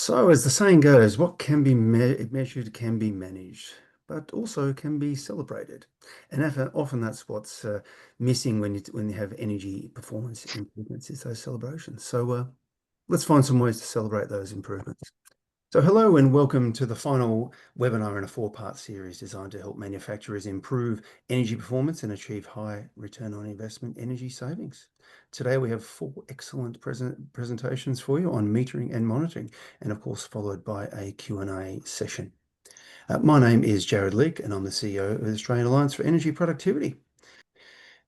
So, as the saying goes, what can be measured can be managed, but also can be celebrated. And often that's what's missing when you have energy performance improvements is those celebrations. So, let's find some ways to celebrate those improvements. So, hello and welcome to the final webinar in a four-part series designed to help manufacturers improve energy performance and achieve high return on investment energy savings. Today, we have four excellent presentations for you on metering and monitoring, and of course, followed by a Q&A session. My name is Jared Leake, and I'm the CEO of the Australian Alliance for Energy Productivity.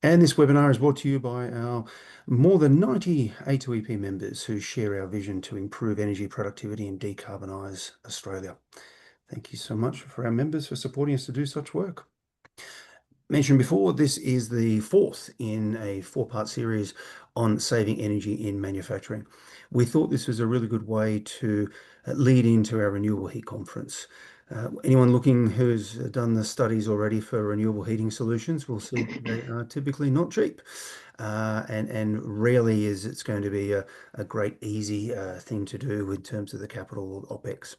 And this webinar is brought to you by our more than 90 A2EP members who share our vision to improve energy productivity and decarbonise Australia. Thank you so much for our members for supporting us to do such work. Mentioned before, this is the fourth in a four-part series on saving energy in manufacturing. We thought this was a really good way to lead into our renewable heat conference. Anyone looking who's done the studies already for renewable heating solutions will see that they are typically not cheap. And rarely is it's going to be a great easy thing to do in terms of the capital OPEX.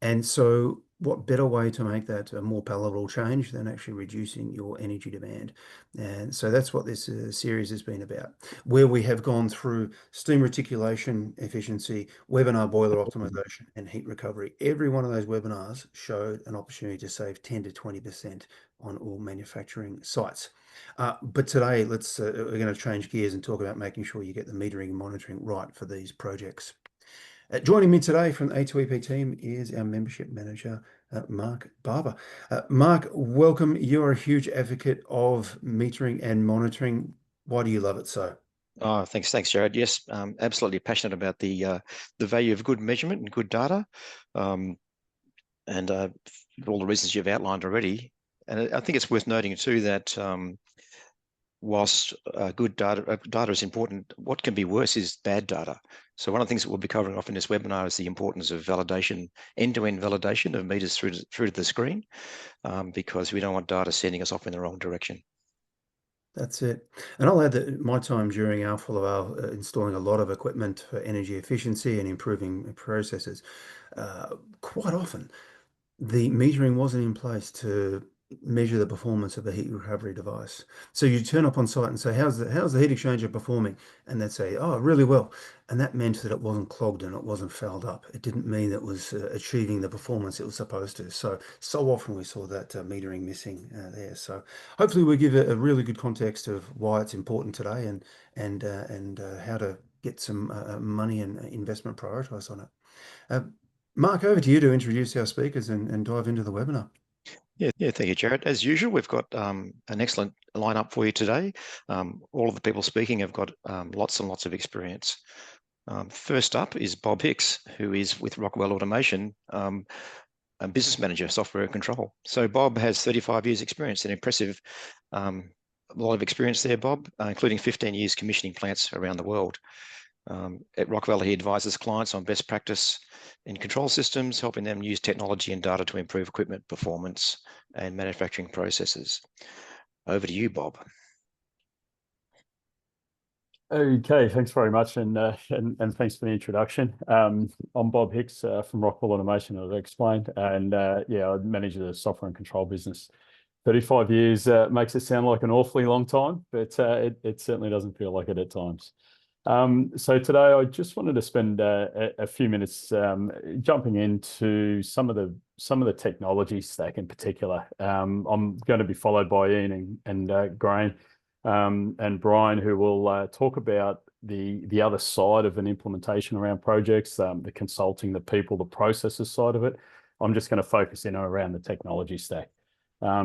And so what better way to make that a more palatable change than actually reducing your energy demand? And so that's what this series has been about, where we have gone through steam reticulation efficiency, webinar boiler optimization, and heat recovery. Every one of those webinars showed an opportunity to save 10 to 20% on all manufacturing sites. But today, we're going to change gears and talk about making sure you get the metering and monitoring right for these projects. Joining me today from the A2EP team is our membership manager, Mark Barber. Mark, welcome. You're a huge advocate of metering and monitoring. Why do you love it so? Oh, thanks, Jared. Yes, absolutely passionate about the value of good measurement and good data, and for all the reasons you've outlined already. And I think it's worth noting too that whilst good data is important, what can be worse is bad data. So one of the things that we'll be covering off in this webinar is the importance of validation, end-to-end validation of meters through to the screen, because we don't want data sending us off in the wrong direction. That's it. And I'll add that my time during our installing a lot of equipment for energy efficiency and improving processes, quite often the metering wasn't in place to measure the performance of the heat recovery device. So you turn up on site and say, how's the heat exchanger performing? And they'd say, oh, really well. And that meant that it wasn't clogged and it wasn't fouled up. It didn't mean it was achieving the performance it was supposed to. So often we saw that metering missing there. So hopefully we give a really good context of why it's important today and how to get some money and investment prioritized on it. Mark, over to you to introduce our speakers and dive into the webinar. Yeah, thank you, Jared. As usual, we've got an excellent lineup for you today. All of the people speaking have got lots and lots of experience. First up is Bob Hicks, who is with Rockwell Automation, a business manager, software control. So Bob has 35 years experience, an impressive a lot of experience there, Bob, including 15 years commissioning plants around the world. At Rockwell, he advises clients on best practice in control systems, helping them use technology and data to improve equipment performance and manufacturing processes. Over to you, Bob. Okay, thanks very much, and thanks for the introduction. I'm Bob Hicks from Rockwell Automation, as I explained, and yeah, I manage the software and control business. 35 years makes it sound like an awfully long time, but it certainly doesn't feel like it at times. So today I just wanted to spend a few minutes jumping into some of the technology stack in particular. I'm going to be followed by Ian and Graham and Brian, who will talk about the other side of an implementation around projects, the consulting, the people, the processes side of it. I'm just going to focus in around the technology stack.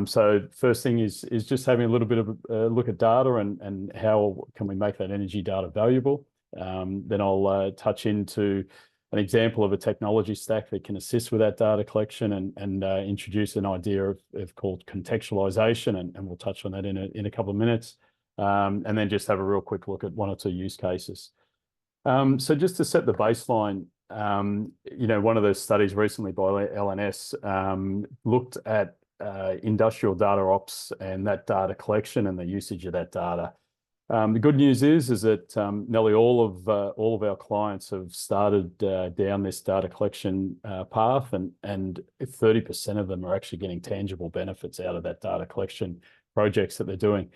So first thing is just having a little bit of a look at data and how can we make that energy data valuable. Then I'll touch into an example of a technology stack that can assist with that data collection and introduce an idea of called contextualization, and we'll touch on that in a couple of minutes. And then just have a real quick look at one or two use cases. So just to set the baseline, you know, one of those studies recently by LNS looked at industrial data ops and that data collection and the usage of that data. The good news is that nearly all of our clients have started down this data collection path, and 30% of them are actually getting tangible benefits out of that data collection projects that they're doing.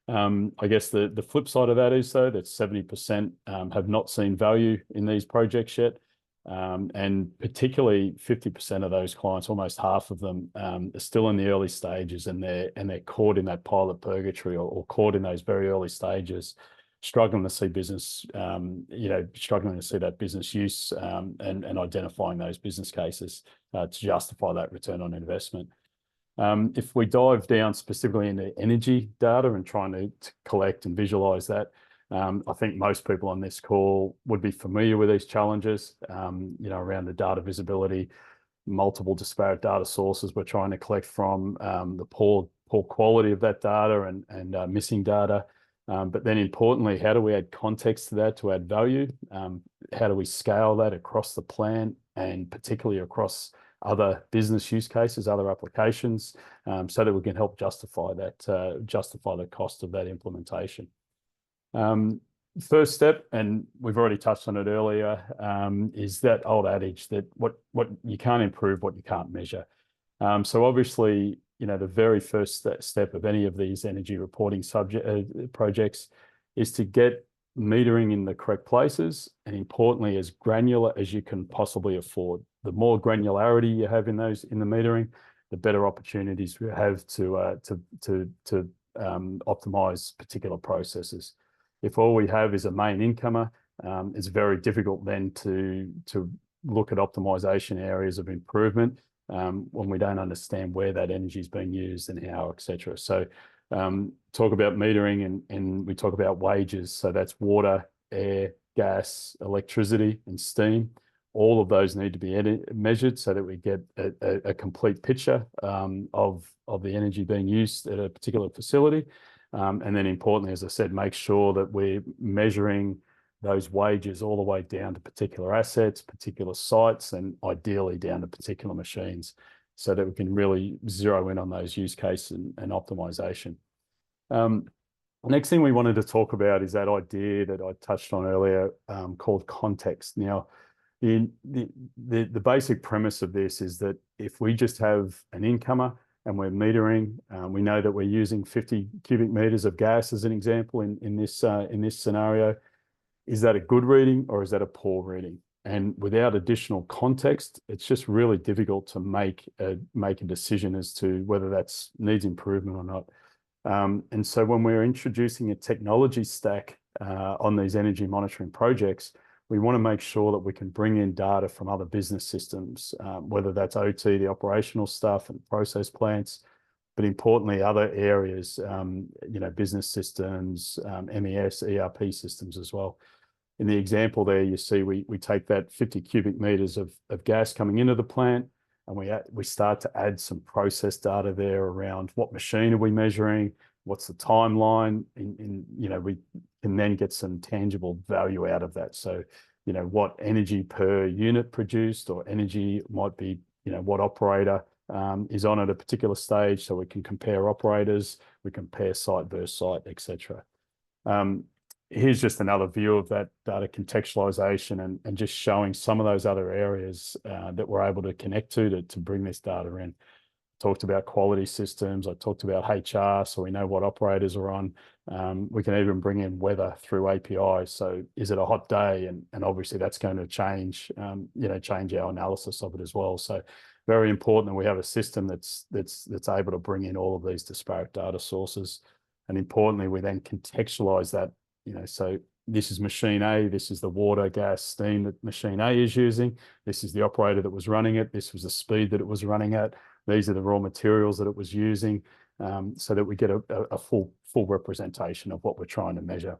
I guess the flip side of that is, though, that 70% have not seen value in these projects yet. And particularly 50% of those clients, almost half of them, are still in the early stages, and they're caught in that pilot purgatory, or caught in those very early stages, struggling to see business, struggling to see that business use, and identifying those business cases to justify that return on investment. If we dive down specifically into energy data and trying to collect and visualize that, I think most people on this call would be familiar with these challenges, around the data visibility, multiple disparate data sources we're trying to collect from, the poor quality of that data, and missing data. But then importantly, how do we add context to that to add value? How do we scale that across the plant, and particularly across other business use cases, other applications, so that we can help justify the cost of that implementation? First step, and we've already touched on it earlier, is that old adage that what you can't improve, what you can't measure. So obviously, the very first step of any of these energy reporting projects is to get metering in the correct places, and importantly, as granular as you can possibly afford. The more granularity you have in the metering, the better opportunities we have to optimize particular processes. If all we have is a main incomer, it's very difficult then to look at optimization areas of improvement when we don't understand where that energy is being used and how, etc. So talk about metering, and we talk about wages. So that's water, air, gas, electricity, and steam. All of those need to be measured so that we get a complete picture of the energy being used at a particular facility. And then importantly, as I said, make sure that we're measuring those wages all the way down to particular assets, particular sites, and ideally down to particular machines, so that we can really zero in on those use cases and optimization. Next thing we wanted to talk about is that idea that I touched on earlier, called context. Now, the basic premise of this is that if we just have an incomer and we're metering, we know that we're using 50 cubic meters of gas as an example in this scenario. Is that a good reading, or is that a poor reading? And without additional context, it's just really difficult to make a decision as to whether that needs improvement or not. And so when we're introducing a technology stack on these energy monitoring projects, we want to make sure that we can bring in data from other business systems, whether that's OT, the operational stuff and process plants, but importantly, other areas, business systems, MES, ERP systems as well. In the example there, you see we take that 50 cubic meters of gas coming into the plant, and we start to add some process data there around what machine are we measuring, what's the timeline, we can then get some tangible value out of that. So, what energy per unit produced, or energy might be, what operator is on at a particular stage, so we can compare operators, we compare site versus site, etc. Here's just another view of that data contextualization, and just showing some of those other areas that we're able to connect to bring this data in. Talked about quality systems. I talked about HR, so we know what operators are on. We can even bring in weather through APIs. So is it a hot day? And obviously that's going to change our analysis of it as well. So very important that we have a system that's able to bring in all of these disparate data sources. And importantly, we then contextualize that, so this is machine A, this is the water, gas, steam that machine A is using. This is the operator that was running it. This was the speed that it was running at. These are the raw materials that it was using, so that we get a full representation of what we're trying to measure.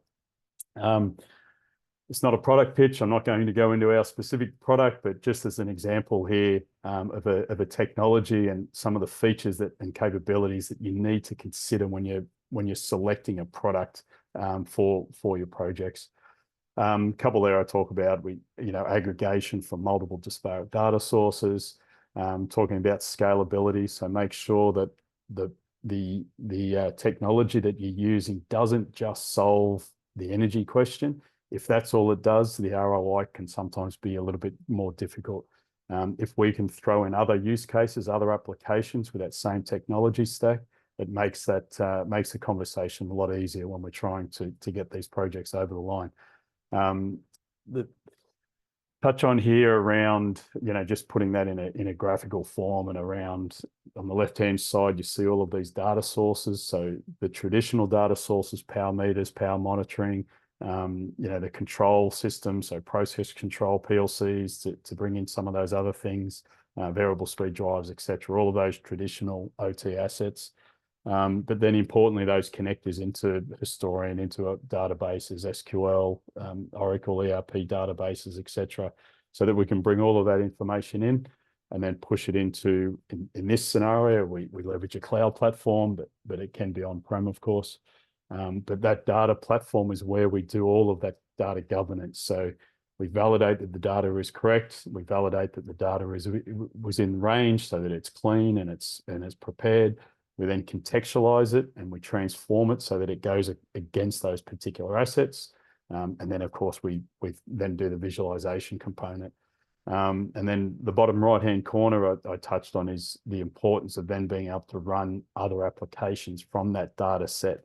It's not a product pitch. I'm not going to go into our specific product, but just as an example here of a technology and some of the features and capabilities that you need to consider when you're selecting a product for your projects. Couple there I talk about, aggregation from multiple disparate data sources, talking about scalability. So make sure that the technology that you're using doesn't just solve the energy question. If that's all it does, the ROI can sometimes be a little bit more difficult. If we can throw in other use cases, other applications with that same technology stack, it makes the conversation a lot easier when we're trying to get these projects over the line. The touch on here around, just putting that in a graphical form, and around on the left-hand side, you see all of these data sources. So the traditional data sources, power meters, power monitoring, the control system, so process control, PLCs to bring in some of those other things, variable speed drives, etc. All of those traditional OT assets. But then importantly, those connectors into Historian, into databases, SQL, Oracle, ERP databases, etc., so that we can bring all of that information in and then push it into, in this scenario, we leverage a cloud platform, but it can be on-prem, of course. But that data platform is where we do all of that data governance. So we validate that the data is correct. We validate that the data was in range, so that it's clean and it's prepared. We then contextualize it and we transform it so that it goes against those particular assets. And then, of course, we then do the visualization component. And then the bottom right-hand corner I touched on is the importance of then being able to run other applications from that data set.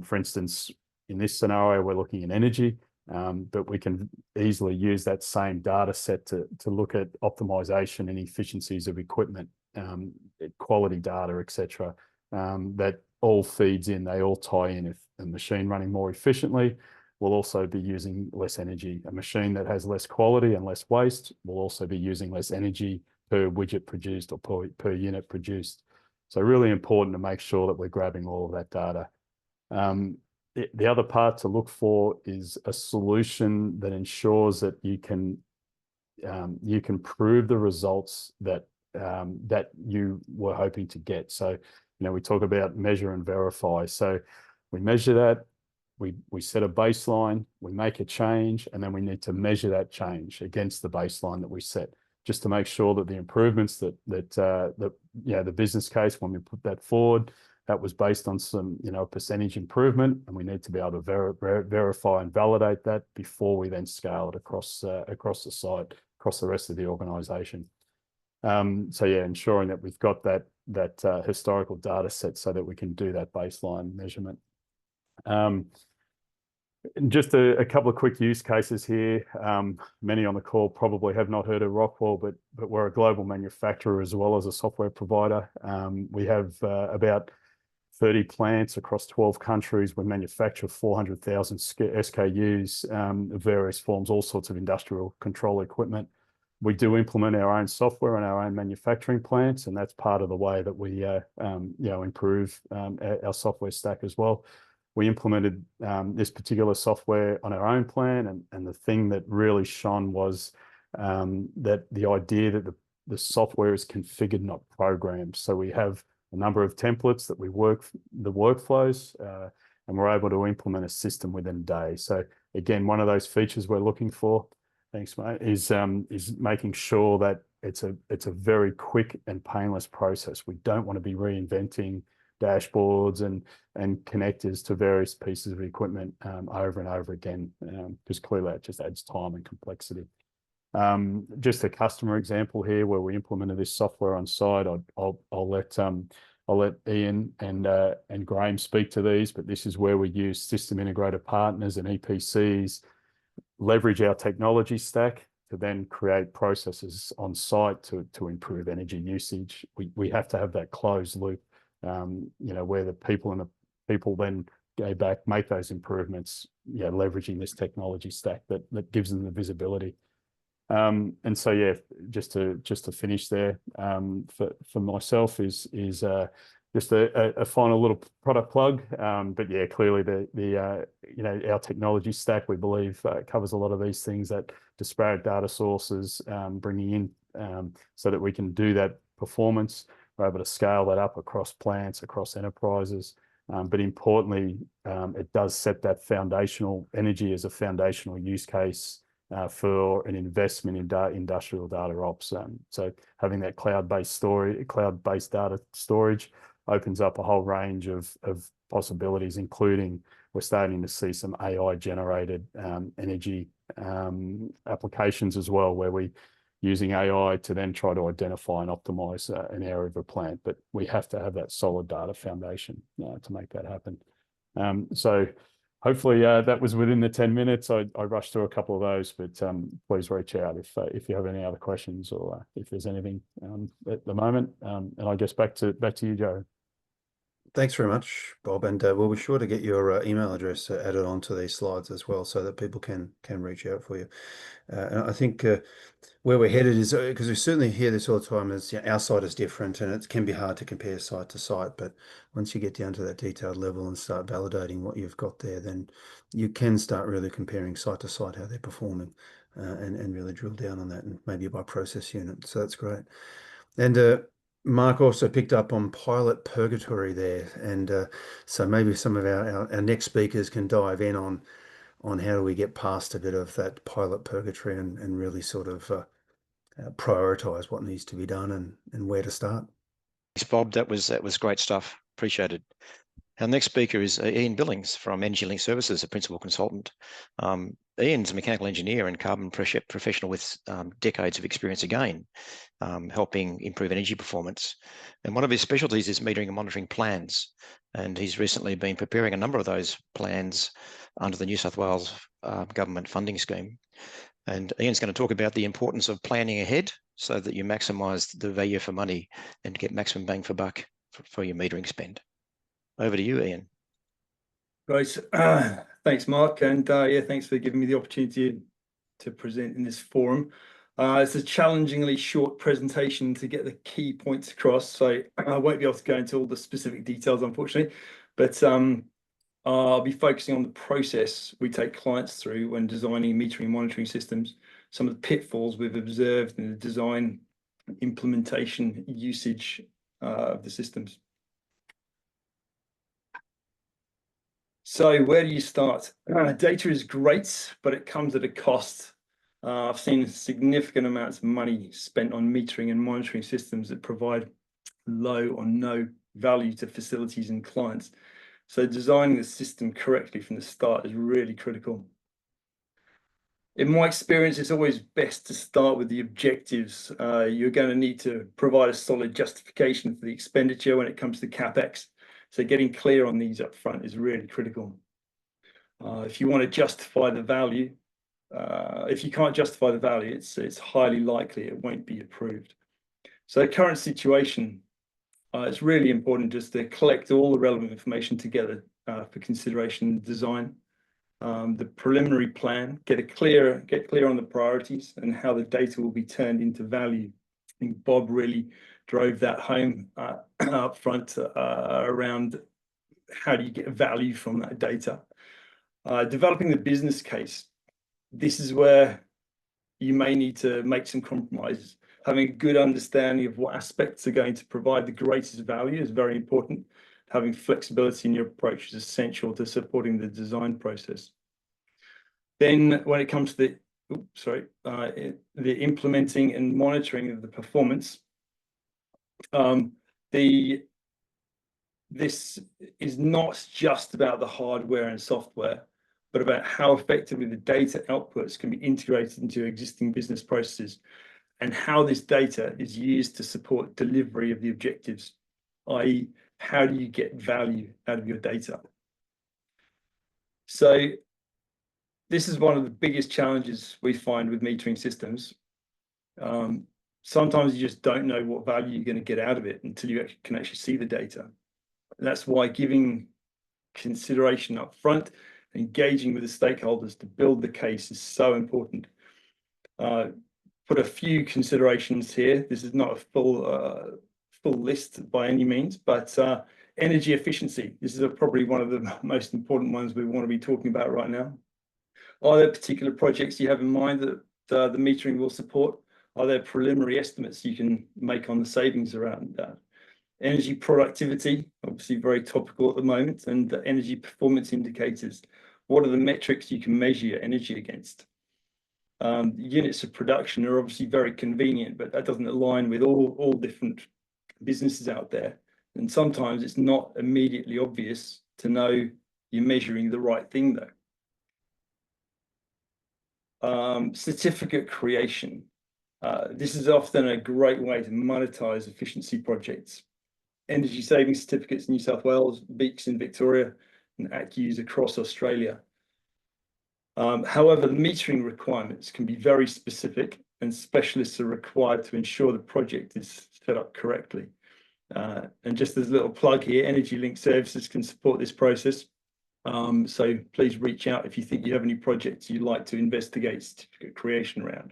For instance, in this scenario, we're looking at energy, but we can easily use that same data set to look at optimization and efficiencies of equipment, quality data, etc. That all feeds in, they all tie in. If a machine running more efficiently will also be using less energy. A machine that has less quality and less waste will also be using less energy per widget produced or per unit produced. So really important to make sure that we're grabbing all of that data. The other part to look for is a solution that ensures that you can prove the results that you were hoping to get. So, we talk about measure and verify. So we measure that, we set a baseline, we make a change, and then we need to measure that change against the baseline that we set, just to make sure that the improvements that the business case, when we put that forward, that was based on some, percentage improvement, and we need to be able to verify and validate that before we then scale it across the site, across the rest of the organization. So yeah, ensuring that we've got that historical data set so that we can do that baseline measurement. Just a couple of quick use cases here. Many on the call probably have not heard of Rockwell, but we're a global manufacturer as well as a software provider. We have about 30 plants across 12 countries. We manufacture 400,000 SKUs of various forms, all sorts of industrial control equipment. We do implement our own software in our own manufacturing plants, and that's part of the way that we improve our software stack as well. We implemented this particular software on our own plan, and the thing that really shone was that the idea that the software is configured, not programmed. So we have a number of templates that we the workflows, and we're able to implement a system within a day. So again, one of those features we're looking for, thanks mate, is making sure that it's a very quick and painless process. We don't want to be reinventing dashboards and connectors to various pieces of equipment over and over again, because clearly that just adds time and complexity. Just a customer example here where we implemented this software on site. I'll let Ian and Graham speak to these, but this is where we use system integrator partners and EPCs, leverage our technology stack to then create processes on site to improve energy usage. We have to have that closed loop, where the people then go back, make those improvements, leveraging this technology stack that gives them the visibility. And so, yeah, just to finish there, for myself is just a final little product plug. But yeah, clearly our technology stack, we believe, covers a lot of these things, that disparate data sources, bringing in so that we can do that performance. We're able to scale that up across plants, across enterprises. But importantly, it does set that foundational energy as a foundational use case for an investment in industrial data ops. So having that cloud-based data storage opens up a whole range of possibilities, including we're starting to see some AI generated energy applications as well, where we using AI to then try to identify and optimize an area of a plant. But we have to have that solid data foundation to make that happen. So hopefully that was within the 10 minutes. I rushed through a couple of those, but please reach out if you have any other questions or if there's anything at the moment. And I guess back to you, Joe. Thanks very much, Bob, and we'll be sure to get your email address added onto these slides as well, so that people can reach out for you. And I think where we're headed is, because we certainly hear this all the time, is our site is different, and it can be hard to compare site to site. But once you get down to that detailed level and start validating what you've got there, then you can start really comparing site to site how they're performing, and really drill down on that, and maybe by process unit. So that's great. And Mark also picked up on pilot purgatory there, and so maybe some of our next speakers can dive in on how do we get past a bit of that pilot purgatory and really sort of prioritize what needs to be done and where to start. Thanks, Bob. That was great stuff. Appreciated. Our next speaker is Ian Billings from Energy Link Services, a principal consultant. Ian's a mechanical engineer and carbon pressure professional with decades of experience again, helping improve energy performance. And one of his specialties is metering and monitoring plans. And he's recently been preparing a number of those plans under the New South Wales government funding scheme. And Ian's going to talk about the importance of planning ahead so that you maximise the value for money and get maximum bang for buck for your metering spend. Over to you, Ian. Great. Thanks, Mark. And yeah, thanks for giving me the opportunity to present in this forum. It's a challengingly short presentation to get the key points across, so I won't be able to go into all the specific details, unfortunately, but I'll be focusing on the process we take clients through when designing metering and monitoring systems, some of the pitfalls we've observed in the design, implementation, usage of the systems. So where do you start? Data is great, but it comes at a cost. I've seen significant amounts of money spent on metering and monitoring systems that provide low or no value to facilities and clients. So designing the system correctly from the start is really critical. In my experience, it's always best to start with the objectives. You're going to need to provide a solid justification for the expenditure when it comes to CapEx. So getting clear on these up front is really critical. If you want to justify the value, if you can't justify the value, it's highly likely it won't be approved. So the current situation, it's really important just to collect all the relevant information together for consideration and design. The preliminary plan, get clear on the priorities and how the data will be turned into value. I think Bob really drove that home up front around how do you get value from that data. Developing the business case. This is where you may need to make some compromises. Having a good understanding of what aspects are going to provide the greatest value is very important. Having flexibility in your approach is essential to supporting the design process. Then when it comes to the implementing and monitoring of the performance, this is not just about the hardware and software, but about how effectively the data outputs can be integrated into existing business processes and how this data is used to support delivery of the objectives, i.e., how do you get value out of your data? So this is one of the biggest challenges we find with metering systems. Sometimes you just don't know what value you're going to get out of it until you can actually see the data. And that's why giving consideration up front, engaging with the stakeholders to build the case is so important. Put a few considerations here. This is not a full list by any means, but energy efficiency. This is probably one of the most important ones we want to be talking about right now. Are there particular projects you have in mind that the metering will support? Are there preliminary estimates you can make on the savings around that? Energy productivity, obviously very topical at the moment, and the energy performance indicators. What are the metrics you can measure your energy against? Units of production are obviously very convenient, but that doesn't align with all different businesses out there. And sometimes it's not immediately obvious to know you're measuring the right thing, though. Certificate creation. This is often a great way to monetize efficiency projects. Energy saving certificates in New South Wales, Hicks in Victoria, and ACUs across Australia. However, the metering requirements can be very specific, and specialists are required to ensure the project is set up correctly. And just as a little plug here, Energy Link Services can support this process. So please reach out if you think you have any projects you'd like to investigate certificate creation around.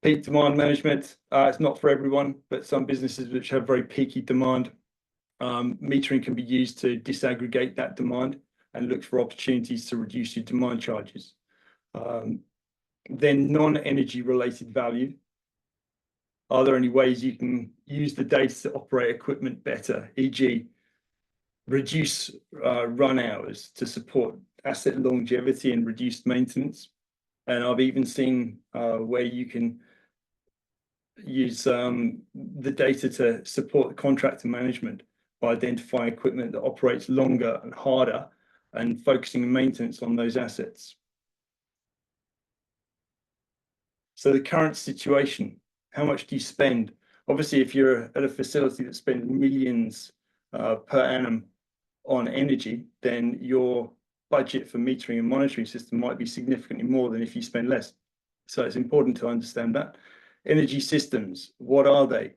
Peak demand management, it's not for everyone, but some businesses which have very peaky demand, metering can be used to disaggregate that demand and look for opportunities to reduce your demand charges. Then non-energy related value. Are there any ways you can use the data to operate equipment better, e.g. reduce run hours to support asset longevity and reduced maintenance? And I've even seen where you can use the data to support the contractor management by identifying equipment that operates longer and harder and focusing maintenance on those assets. So the current situation, how much do you spend? Obviously, if you're at a facility that spends millions per annum on energy, then your budget for metering and monitoring system might be significantly more than if you spend less. So it's important to understand that. Energy systems, what are they?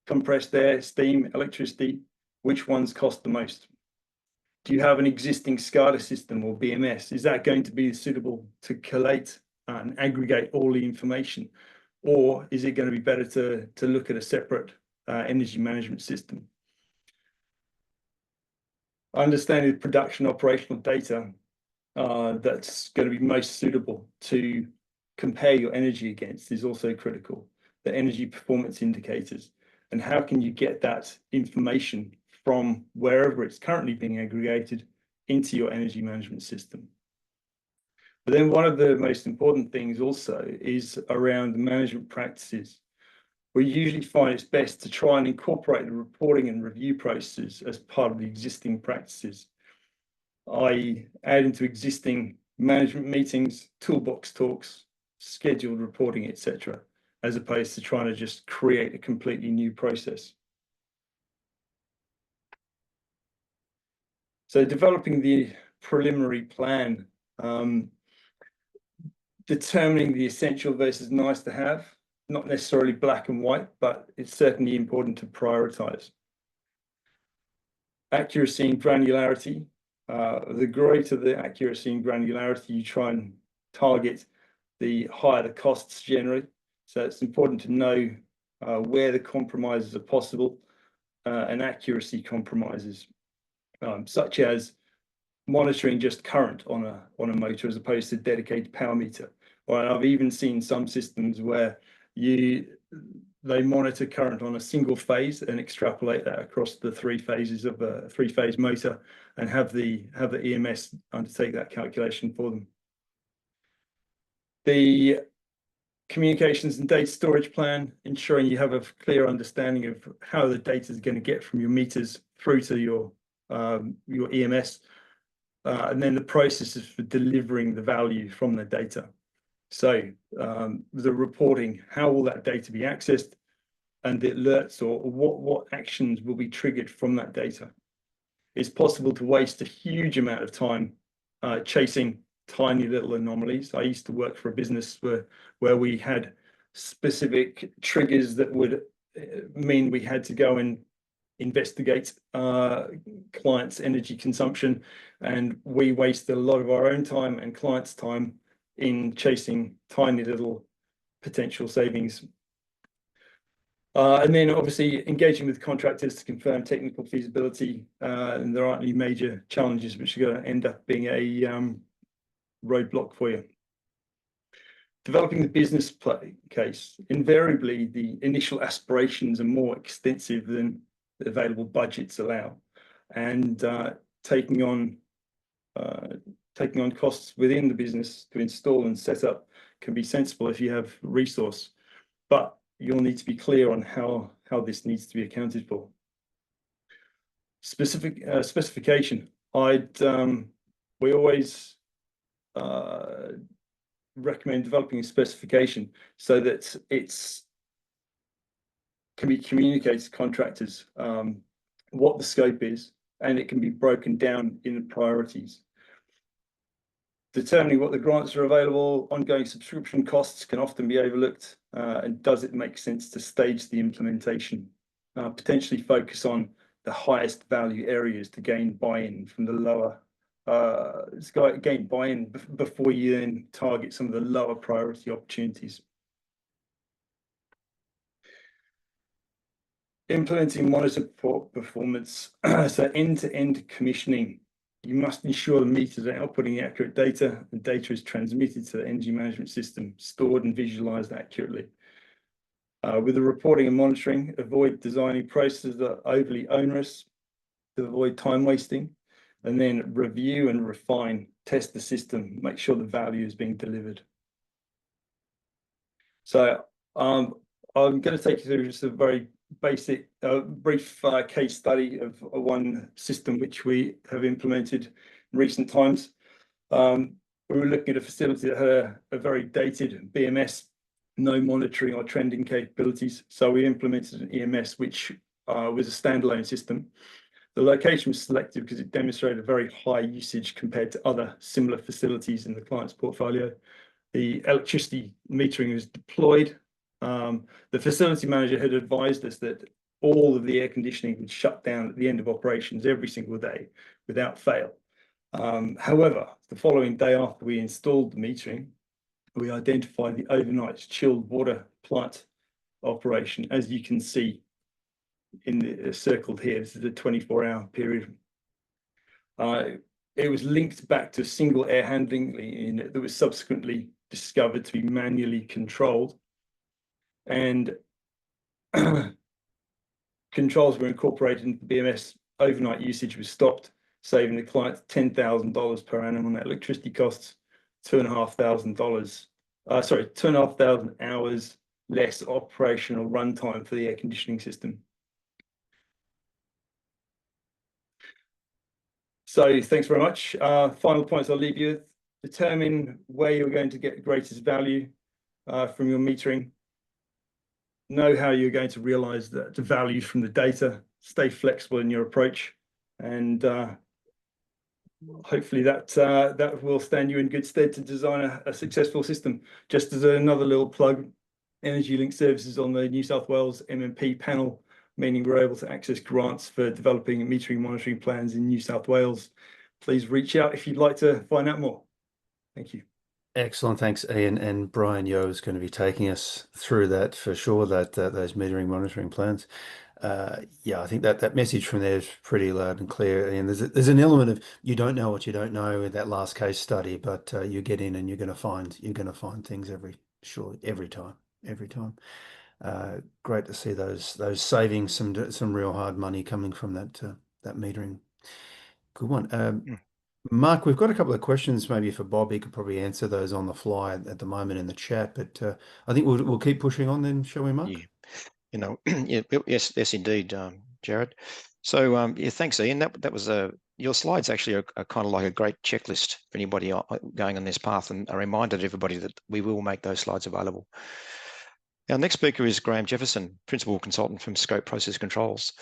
Compressed air, steam, electricity, which ones cost the most? Do you have an existing SCADA system or BMS? Is that going to be suitable to collate and aggregate all the information? Or is it going to be better to look at a separate energy management system? Understanding the production operational data that's going to be most suitable to compare your energy against is also critical. The energy performance indicators, and how can you get that information from wherever it's currently being aggregated into your energy management system. But then one of the most important things also is around management practices. We usually find it's best to try and incorporate the reporting and review processes as part of the existing practices, i.e. add into existing management meetings, toolbox talks, scheduled reporting, etc., as opposed to trying to just create a completely new process. So developing the preliminary plan, determining the essential versus nice to have, not necessarily black and white, but it's certainly important to prioritize. Accuracy and granularity. The greater the accuracy and granularity you try and target, the higher the costs generally. So it's important to know where the compromises are possible and accuracy compromises, such as monitoring just current on a motor as opposed to dedicated power meter. Or I've even seen some systems where they monitor current on a single phase and extrapolate that across the 3 phases of a 3-phase motor and have the EMS undertake that calculation for them. The communications and data storage plan, ensuring you have a clear understanding of how the data is going to get from your meters through to your EMS, and then the processes for delivering the value from the data. So the reporting, how will that data be accessed, and the alerts or what actions will be triggered from that data. It's possible to waste a huge amount of time chasing tiny little anomalies. I used to work for a business where we had specific triggers that would mean we had to go and investigate clients' energy consumption, and we wasted a lot of our own time and clients' time in chasing tiny little potential savings. And then obviously engaging with contractors to confirm technical feasibility, and there aren't any major challenges which are going to end up being a roadblock for you. Developing the business case. Invariably, the initial aspirations are more extensive than the available budgets allow, and taking on costs within the business to install and set up can be sensible if you have resource, but you'll need to be clear on how this needs to be accounted for. Specification. We always recommend developing a specification so that it's can be communicated to contractors what the scope is, and it can be broken down in the priorities. Determining what the grants are available, ongoing subscription costs can often be overlooked, and does it make sense to stage the implementation? Potentially focus on the highest value areas to gain buy-in from the lower, gain buy-in before you then target some of the lower priority opportunities. Implementing monitor performance, so end-to-end commissioning. You must ensure the meters are outputting accurate data, and data is transmitted to the energy management system, stored and visualized accurately. With the reporting and monitoring, avoid designing processes that are overly onerous to avoid time wasting, and then review and refine, test the system, make sure the value is being delivered. So I'm going to take you through just a very basic, brief case study of one system which we have implemented in recent times. We were looking at a facility that had a very dated BMS, no monitoring or trending capabilities. So we implemented an EMS, which was a standalone system. The location was selected because it demonstrated a very high usage compared to other similar facilities in the client's portfolio. The electricity metering was deployed. The facility manager had advised us that all of the air conditioning would shut down at the end of operations every single day without fail. However, the following day after we installed the metering, we identified the overnight chilled water plant operation, as you can see in the circled here. This is a 24-hour period. It was linked back to a single air handling unit that was subsequently discovered to be manually controlled, and controls were incorporated into the BMS. Overnight usage was stopped, saving the client $10,000 per annum on electricity costs, $2,500 hours less operational runtime for the air conditioning system. So thanks very much. Final points I'll leave you with. Determine where you're going to get the greatest value from your metering. Know how you're going to realize the value from the data. Stay flexible in your approach, and hopefully that will stand you in good stead to design a successful system. Just as another little plug, Energy Link Services on the New South Wales MMP panel, meaning we're able to access grants for developing metering monitoring plans in New South Wales. Please reach out if you'd like to find out more. Thank you. Excellent, thanks, Ian. And Brian Yeo is going to be taking us through that for sure. Those metering monitoring plans. Yeah, I think that message from there is pretty loud and clear. And there's an element of you don't know what you don't know in that last case study, but you get in and you're going to find things every time. Great to see those savings, some real hard money coming from that metering. Good one. Mark, we've got a couple of questions maybe for Bob. He could probably answer those on the fly at the moment in the chat, but I think we'll keep pushing on then, shall we, Mark? Yeah, yes, indeed, Jared. So yeah, thanks, Ian. That was your slides actually are kind of like a great checklist for anybody going on this path, and a reminder to everybody that we will make those slides available. Our next speaker is Graham Jefferson, Principal Consultant from Scope Process Controls.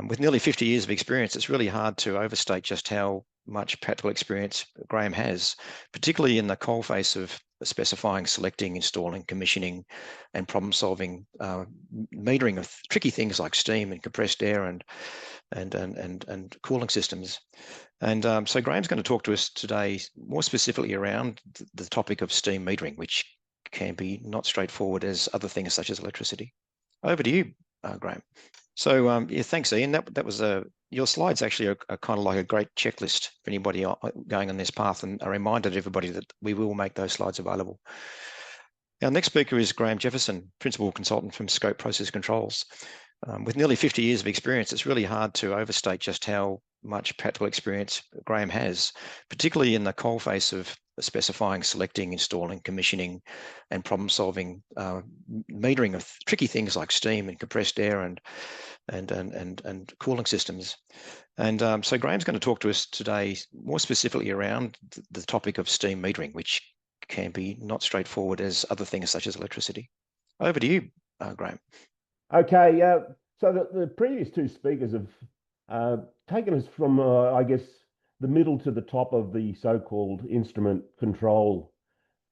With nearly 50 years of experience, it's really hard to overstate just how much practical experience Graham has, particularly in the coalface of specifying, selecting, installing, commissioning, and problem-solving metering of tricky things like steam and compressed air and cooling systems. And so Graham's going to talk to us today more specifically around the topic of steam metering, which can be not straightforward as other things such as electricity. Over to you, Graham. So yeah, thanks, Ian. That was your slides actually are kind of like a great checklist for anybody going on this path, and a reminder to everybody that we will make those slides available. Our next speaker is Graham Jefferson, Principal Consultant from Scope Process Controls. With nearly 50 years of experience, it's really hard to overstate just how much practical experience Graham has, particularly in the coalface of specifying, selecting, installing, commissioning, and problem-solving, metering of tricky things like steam and compressed air and cooling systems. And so Graham's going to talk to us today more specifically around the topic of steam metering, which can be not straightforward as other things such as electricity. Over to you, Graham. Okay, so the previous two speakers have taken us from, I guess, the middle to the top of the so-called instrument control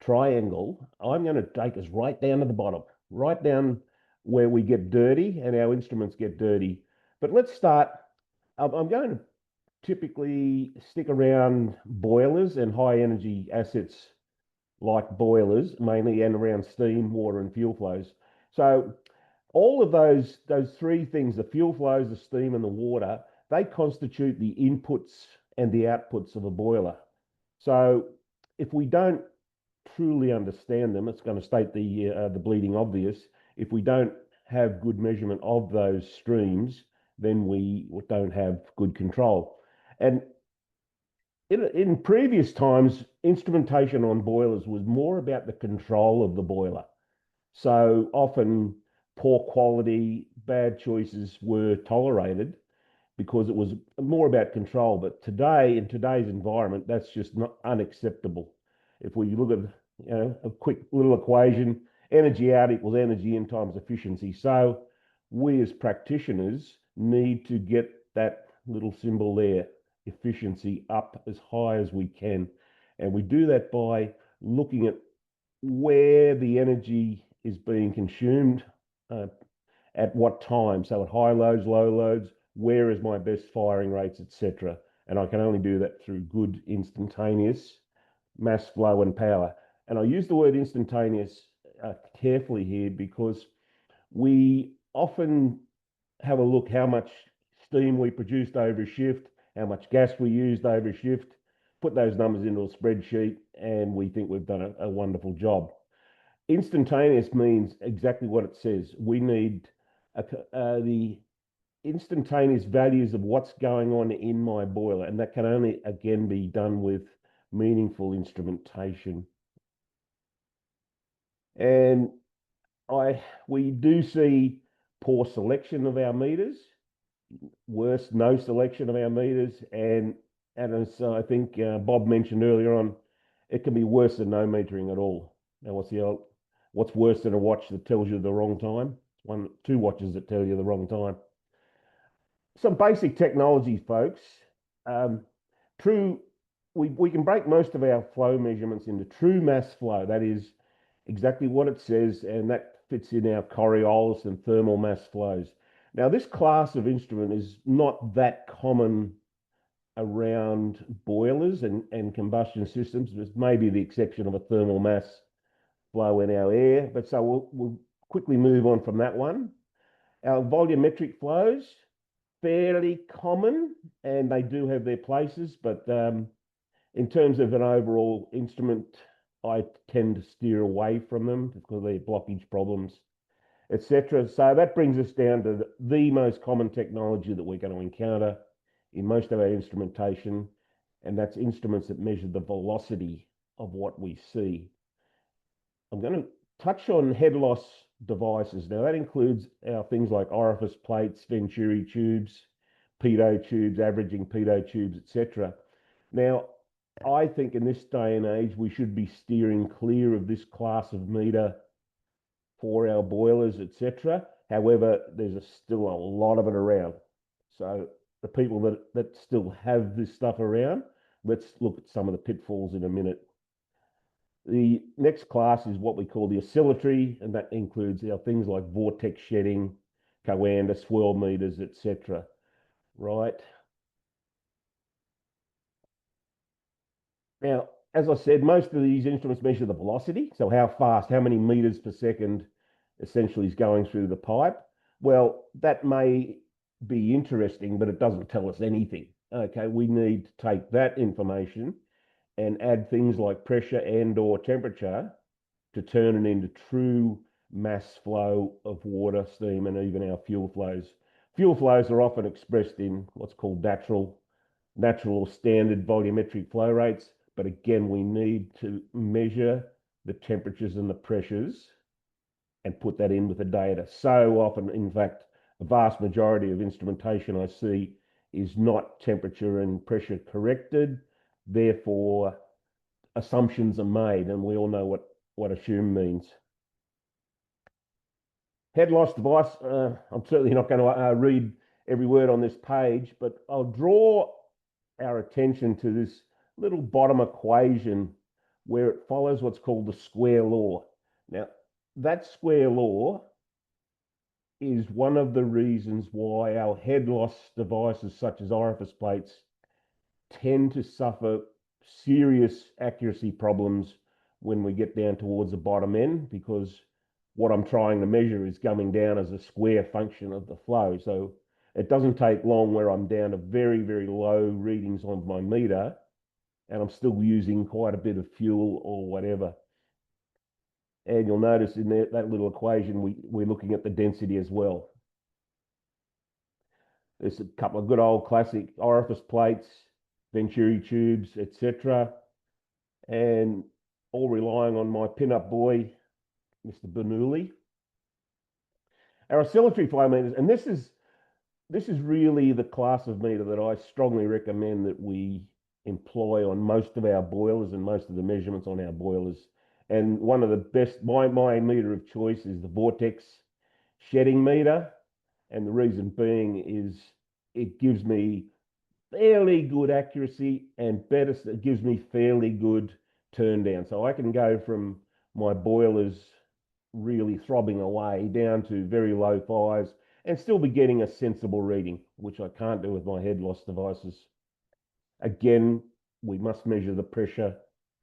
triangle. I'm going to take us right down to the bottom, right down where we get dirty and our instruments get dirty. But let's start. I'm going to typically stick around boilers and high energy assets like boilers, mainly, and around steam, water, and fuel flows. So all of those three things, the fuel flows, the steam, and the water, they constitute the inputs and the outputs of a boiler. So if we don't truly understand them, it's going to state the bleeding obvious. If we don't have good measurement of those streams, then we don't have good control. And in previous times, instrumentation on boilers was more about the control of the boiler. So often poor quality, bad choices were tolerated because it was more about control. But today, in today's environment, that's just not unacceptable. If we look at a quick little equation, energy out equals energy in times efficiency. So we as practitioners need to get that little symbol there, efficiency, up as high as we can. And we do that by looking at where the energy is being consumed, at what time. So at high loads, low loads, where is my best firing rates, etc. And I can only do that through good instantaneous mass flow and power. And I use the word instantaneous carefully here because we often have a look how much steam we produced over a shift, how much gas we used over a shift, put those numbers into a spreadsheet, and we think we've done a wonderful job. Instantaneous means exactly what it says. We need the instantaneous values of what's going on in my boiler, and that can only, again, be done with meaningful instrumentation. And we do see poor selection of our meters, worse, no selection of our meters, and as I think Bob mentioned earlier on, it can be worse than no metering at all. Now, what's worse than a watch that tells you the wrong time? Two watches that tell you the wrong time. Some basic technology, folks. We can break most of our flow measurements into true mass flow. That is exactly what it says, and that fits in our Coriolis and thermal mass flows. Now, this class of instrument is not that common around boilers and combustion systems. There's maybe the exception of a thermal mass flow in our air, but so we'll quickly move on from that one. Our volumetric flows, fairly common, and they do have their places, but in terms of an overall instrument, I tend to steer away from them because of their blockage problems, etc. So that brings us down to the most common technology that we're going to encounter in most of our instrumentation, and that's instruments that measure the velocity of what we see. I'm going to touch on head loss devices. Now, that includes our things like orifice plates, venturi tubes, pitot tubes, averaging pitot tubes, etc. Now, I think in this day and age, we should be steering clear of this class of meter for our boilers, etc. However, there's still a lot of it around. So the people that still have this stuff around, let's look at some of the pitfalls in a minute. The next class is what we call the oscillatory, and that includes things like vortex shedding, coanda, swirl meters, etc. Right. Now, as I said, most of these instruments measure the velocity, so how fast, how many meters per second essentially is going through the pipe. Well, that may be interesting, but it doesn't tell us anything. Okay, we need to take that information and add things like pressure and/or temperature to turn it into true mass flow of water, steam, and even our fuel flows. Fuel flows are often expressed in what's called natural or standard volumetric flow rates, But again, we need to measure the temperatures and the pressures and put that in with the data. So often, in fact, the vast majority of instrumentation I see is not temperature and pressure corrected. Therefore, assumptions are made, and we all know what assume means. Head loss device, I'm certainly not going to read every word on this page, but I'll draw our attention to this little bottom equation where it follows what's called the square law. Now, that square law is one of the reasons why our head loss devices, such as orifice plates, tend to suffer serious accuracy problems when we get down towards the bottom end, because what I'm trying to measure is coming down as a square function of the flow. So it doesn't take long where I'm down to very, very low readings on my meter, and I'm still using quite a bit of fuel or whatever. And you'll notice in that little equation, we're looking at the density as well. There's a couple of good old classic orifice plates, Venturi tubes, etc. And all relying on my pin-up boy, Mr. Bernoulli. Our oscillatory flow meters, and this is really the class of meter that I strongly recommend that we employ on most of our boilers and most of the measurements on our boilers. And one of the best, my meter of choice is the Vortex shedding meter. And the reason being is it gives me fairly good accuracy, and better, it gives me fairly good turn down. So I can go from my boilers really throbbing away down to very low fires and still be getting a sensible reading, which I can't do with my head loss devices. Again, we must measure the pressure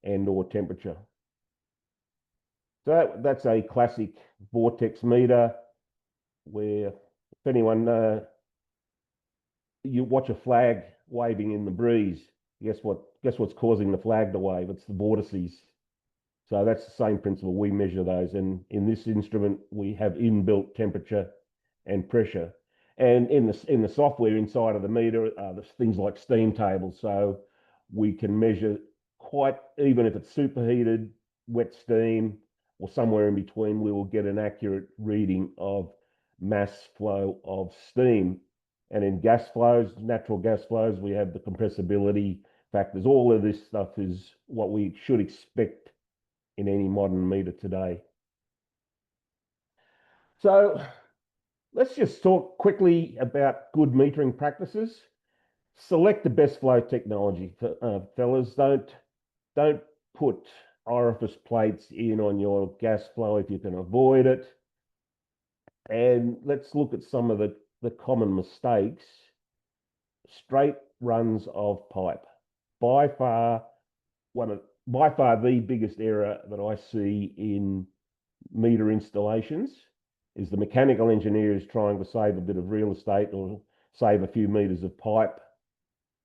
and or temperature. So that's a classic Vortex meter where, if anyone, you watch a flag waving in the breeze, guess what's causing the flag to wave? It's the vortices. So that's the same principle. We measure those, and in this instrument we have inbuilt temperature and pressure. And in the software inside of the meter, there's things like steam tables, so we can measure quite, even if it's superheated, wet steam, or somewhere in between, we will get an accurate reading of mass flow of steam. And in gas flows, natural gas flows, we have the compressibility factors. All of this stuff is what we should expect in any modern meter today. So let's just talk quickly about good metering practices. Select the best flow technology, fellas. Don't put orifice plates in on your gas flow if you can avoid it. And let's look at some of the common mistakes. Straight runs of pipe. By far the biggest error that I see in meter installations is the mechanical engineer is trying to save a bit of real estate or save a few meters of pipe,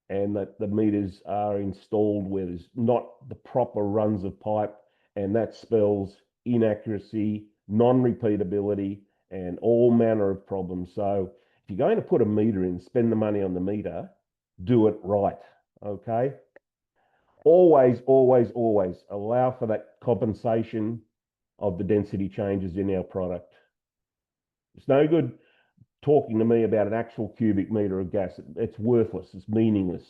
and that the meters are installed where there's not the proper runs of pipe, and that spells inaccuracy, non-repeatability, and all manner of problems. So if you're going to put a meter in, spend the money on the meter, do it right, okay? Always, always, always allow for that compensation of the density changes in our product. It's no good talking to me about an actual cubic meter of gas. It's worthless. It's meaningless.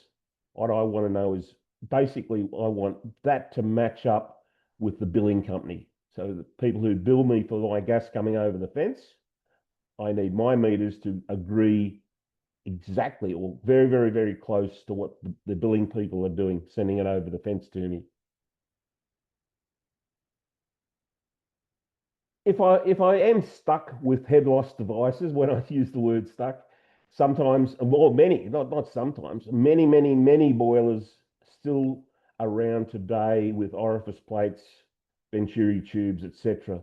What I want to know is basically I want that to match up with the billing company. So the people who bill me for my gas coming over the fence, I need my meters to agree exactly or very, very, very close to what the billing people are doing, sending it over the fence to me. If I am stuck with head loss devices, when I use the word stuck, sometimes, or many, not sometimes, many boilers still around today with orifice plates, Venturi tubes, etc.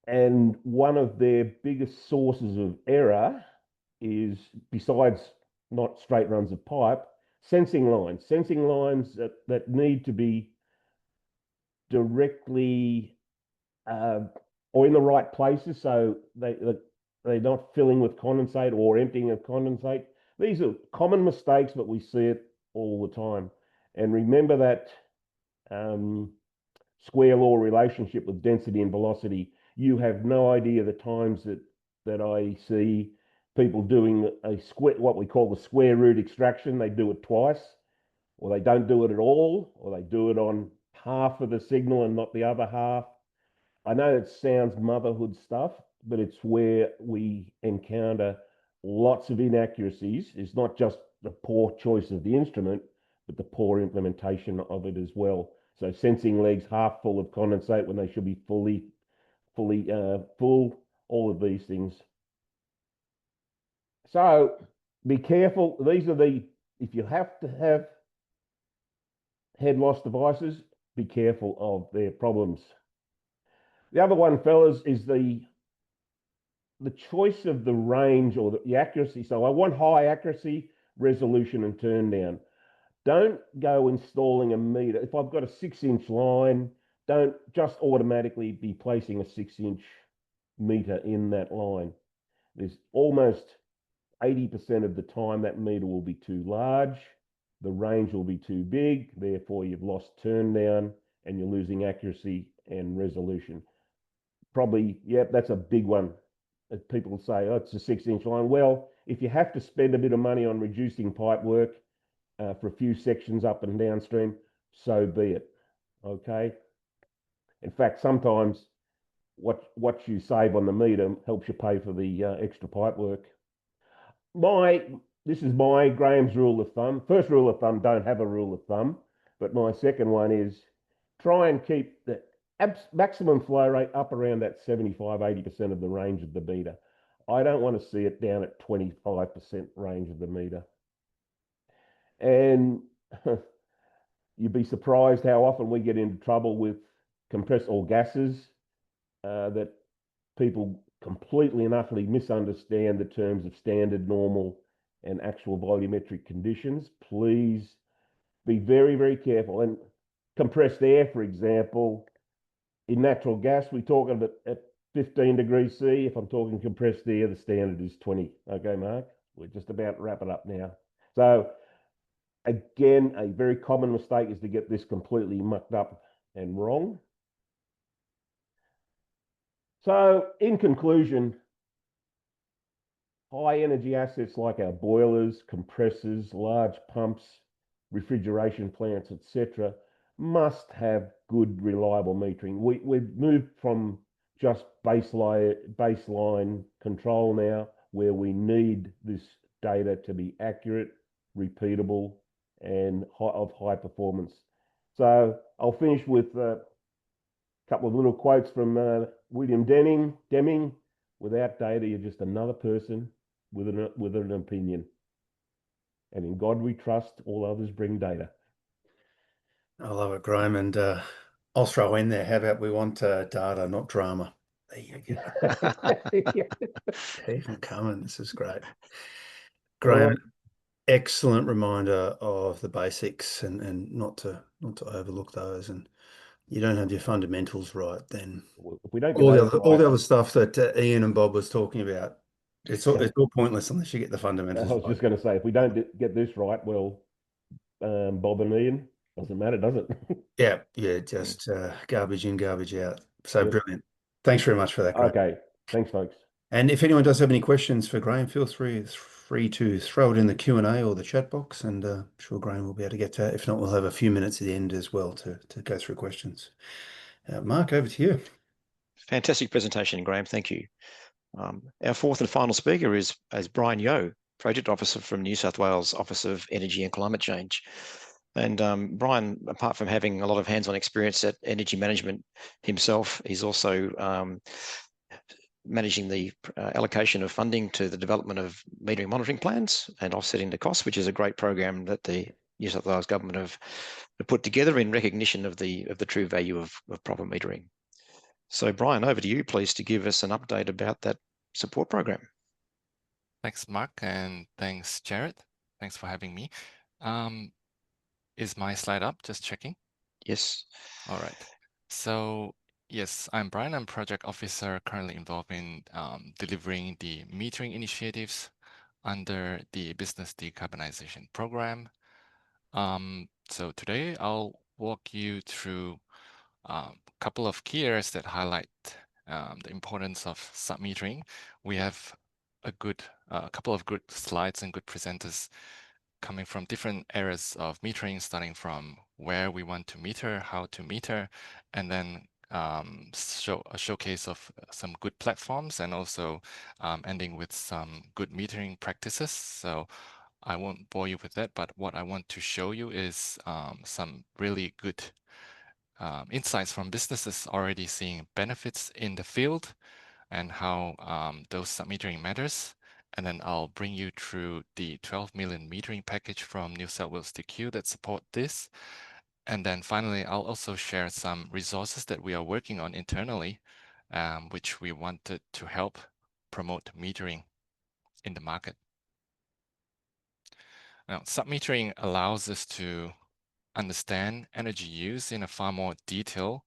And one of their biggest sources of error is, besides not straight runs of pipe, sensing lines that need to be directly or in the right places, so they're not filling with condensate or emptying of condensate. These are common mistakes, but we see it all the time. And remember that square law relationship with density and velocity. You have no idea the times that I see people doing what we call the square root extraction. They do it twice, or they don't do it at all, or they do it on half of the signal and not the other half. I know it sounds motherhood stuff, but it's where we encounter lots of inaccuracies. It's not just the poor choice of the instrument, but the poor implementation of it as well. So sensing legs half full of condensate when they should be fully full, all of these things. So be careful. These are if you have to have head loss devices, be careful of their problems. The other one, fellas, is the choice of the range or the accuracy. So I want high accuracy, resolution, and turn down. Don't go installing a meter. If I've got a 6-inch line, don't just automatically be placing a 6-inch meter in that line. There's almost 80% of the time that meter will be too large, the range will be too big, therefore you've lost turn down and you're losing accuracy and resolution. Probably, yep, that's a big one. People say, oh, it's a 6-inch line. Well, if you have to spend a bit of money on reducing pipe work for a few sections up and downstream, so be it. Okay. In fact, sometimes what you save on the meter helps you pay for the extra pipe work. This is my Graham's rule of thumb. First rule of thumb, don't have a rule of thumb. But my second one is try and keep the maximum flow rate up around that 75, 80% of the range of the meter. I don't want to see it down at 25% range of the meter. And you'd be surprised how often we get into trouble with compressed or gases that people completely and utterly misunderstand the terms of standard, normal, and actual volumetric conditions. Please be very, very careful. And compressed air, for example, in natural gas, we talk of it at 15 degrees C. If I'm talking compressed air, the standard is 20. Okay, Mark? We're just about to wrap it up now. So again, a very common mistake is to get this completely mucked up and wrong. So in conclusion, high energy assets like our boilers, compressors, large pumps, refrigeration plants, etc., must have good, reliable metering. We've moved from just baseline control now, where we need this data to be accurate, repeatable, and of high performance. So I'll finish with a couple of little quotes from William Deming. Without data, you're just another person with an opinion. And in God we trust, all others bring data. I love it, Graham. And I'll throw in there, how about we want data, not drama? There you go. Keep them coming. This is great. Graham, excellent reminder of the basics and not to overlook those. And you don't have your fundamentals right, then if we don't get all the other stuff that Ian and Bob was talking about, it's all pointless unless you get the fundamentals I was just going to say, if we don't get this right, well, Bob and Ian, doesn't matter, does it? Yeah, just garbage in, garbage out. So brilliant. Thanks very much for that, Graham. Okay, thanks, folks. And if anyone does have any questions for Graham, feel free to throw it in the Q&A or the chat box, and I'm sure Graham will be able to get to that. If not, we'll have a few minutes at the end as well to go through questions. Mark, over to you. Fantastic presentation, Graham. Thank you. Our fourth and final speaker is Brian Yeo, Project Officer from New South Wales Office of Energy and Climate Change. And Brian, apart from having a lot of hands-on experience at energy management himself, he's also managing the allocation of funding to the development of metering monitoring plans and offsetting the costs, which is a great program that the New South Wales government have put together in recognition of the true value of proper metering. So Brian, over to you, please, to give us an update about that support program. Thanks, Mark, and thanks, Jared. Thanks for having me. Is my slide up? Just checking. Yes. All right. So yes, I'm Brian. I'm project officer currently involved in delivering the metering initiatives under the business decarbonisation program. So today I'll walk you through a couple of key areas that highlight the importance of sub-metering. We have a couple of good slides and good presenters coming from different areas of metering, starting from where we want to meter, how to meter, and then show a showcase of some good platforms, and also ending with some good metering practices. So I won't bore you with that, but what I want to show you is some really good insights from businesses already seeing benefits in the field and how those sub-metering matters. And then I'll bring you through the 12 million metering package from New South Wales TQ that support this. And then finally, I'll also share some resources that we are working on internally, which we wanted to help promote metering in the market. Now, sub-metering allows us to understand energy use in a far more detail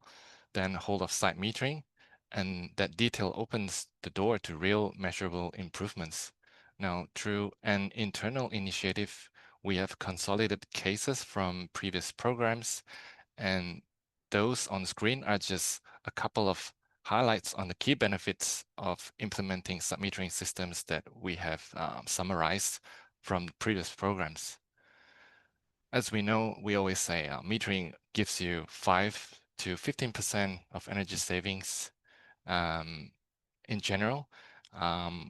than whole of site metering, and that detail opens the door to real measurable improvements. Now, through an internal initiative, we have consolidated cases from previous programs, and those on screen are just a couple of highlights on the key benefits of implementing sub-metering systems that we have summarized from previous programs. As we know, we always say metering gives you 5 to 15% of energy savings in general.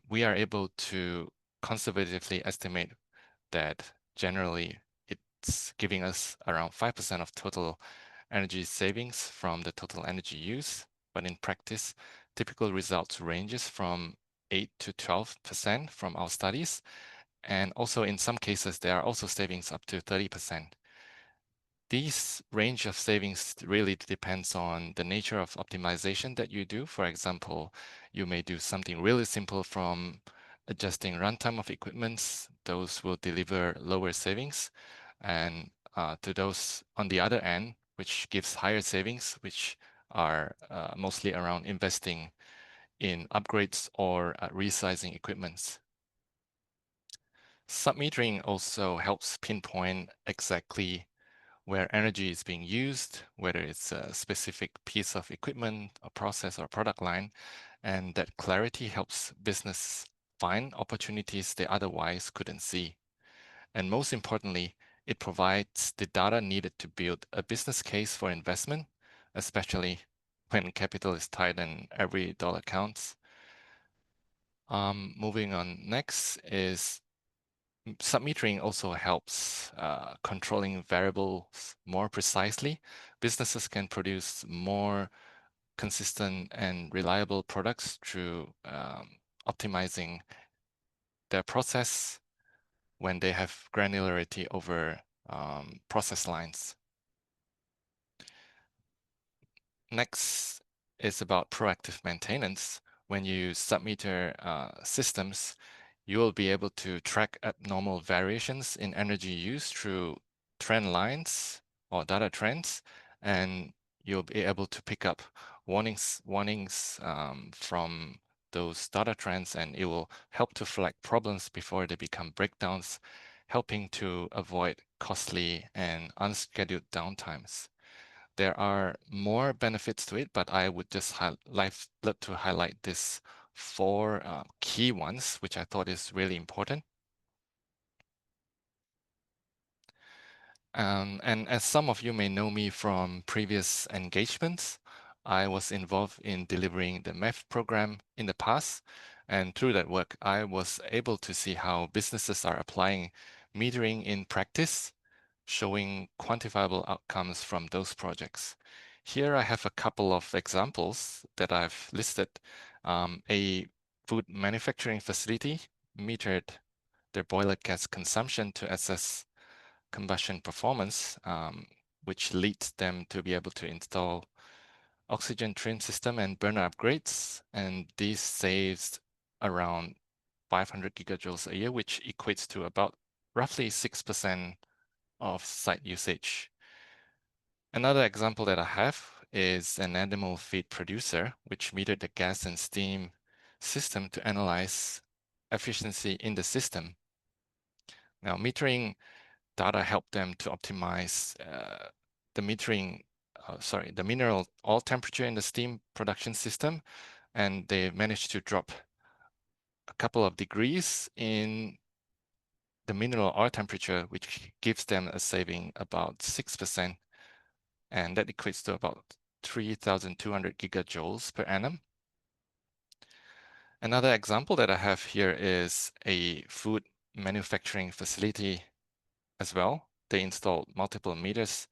We are able to conservatively estimate that generally it's giving us around 5% of total energy savings from the total energy use. But in practice, typical results ranges from 8 to 12% from our studies. And also in some cases, there are also savings up to 30%. These range of savings really depends on the nature of optimization that you do. For example, you may do something really simple from adjusting runtime of equipments. Those will deliver lower savings. And to those on the other end, which gives higher savings, which are mostly around investing in upgrades or resizing equipments. Sub-metering also helps pinpoint exactly where energy is being used, whether it's a specific piece of equipment, a process, or product line, and that clarity helps business find opportunities they otherwise couldn't see. And most importantly, it provides the data needed to build a business case for investment, especially when capital is tight and every dollar counts. Moving on next is sub-metering also helps controlling variables more precisely. Businesses can produce more consistent and reliable products through optimizing their process when they have granularity over process lines. Next is about proactive maintenance. When you sub-meter systems, you will be able to track abnormal variations in energy use through trend lines or data trends, and you'll be able to pick up warnings from those data trends, and it will help to flag problems before they become breakdowns, helping to avoid costly and unscheduled downtimes. There are more benefits to it, but I would just love to highlight this 4 key ones, which I thought is really important. And as some of you may know me from previous engagements, I was involved in delivering the MEF program in the past. And through that work, I was able to see how businesses are applying metering in practice, showing quantifiable outcomes from those projects. Here I have a couple of examples that I've listed. A food manufacturing facility metered their boiler gas consumption to assess combustion performance, which leads them to be able to install oxygen trim system and burner upgrades. And this saves around 500 gigajoules a year, which equates to about roughly 6% of site usage. Another example that I have is an animal feed producer, which metered the gas and steam system to analyze efficiency in the system. Now, metering data helped them to optimize the the mineral oil temperature in the steam production system, and they managed to drop a couple of degrees in the mineral oil temperature, which gives them a saving about 6%, and that equates to about 3,200 gigajoules per annum. Another example that I have here is a food manufacturing facility as well. They installed multiple meters,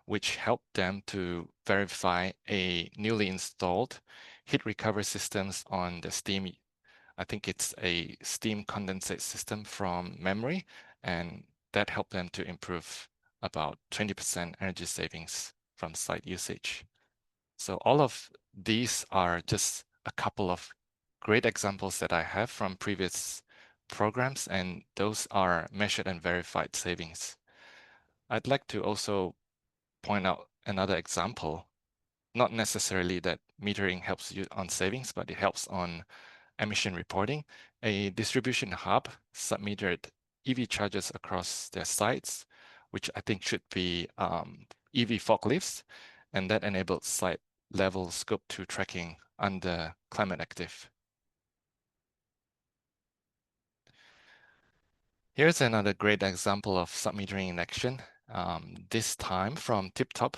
which helped them to verify a newly installed heat recovery systems on the steam. I think it's a steam condensate system from memory, and that helped them to improve about 20% energy savings from site usage. So all of these are just a couple of great examples that I have from previous programs, and those are measured and verified savings. I'd like to also point out another example, not necessarily that metering helps you on savings, but it helps on emission reporting. A distribution hub submitted EV chargers across their sites, which I think should be EV forklifts, and that enabled site level scope 2 tracking under climate active. Here's another great example of submetering in action, this time from Tip Top,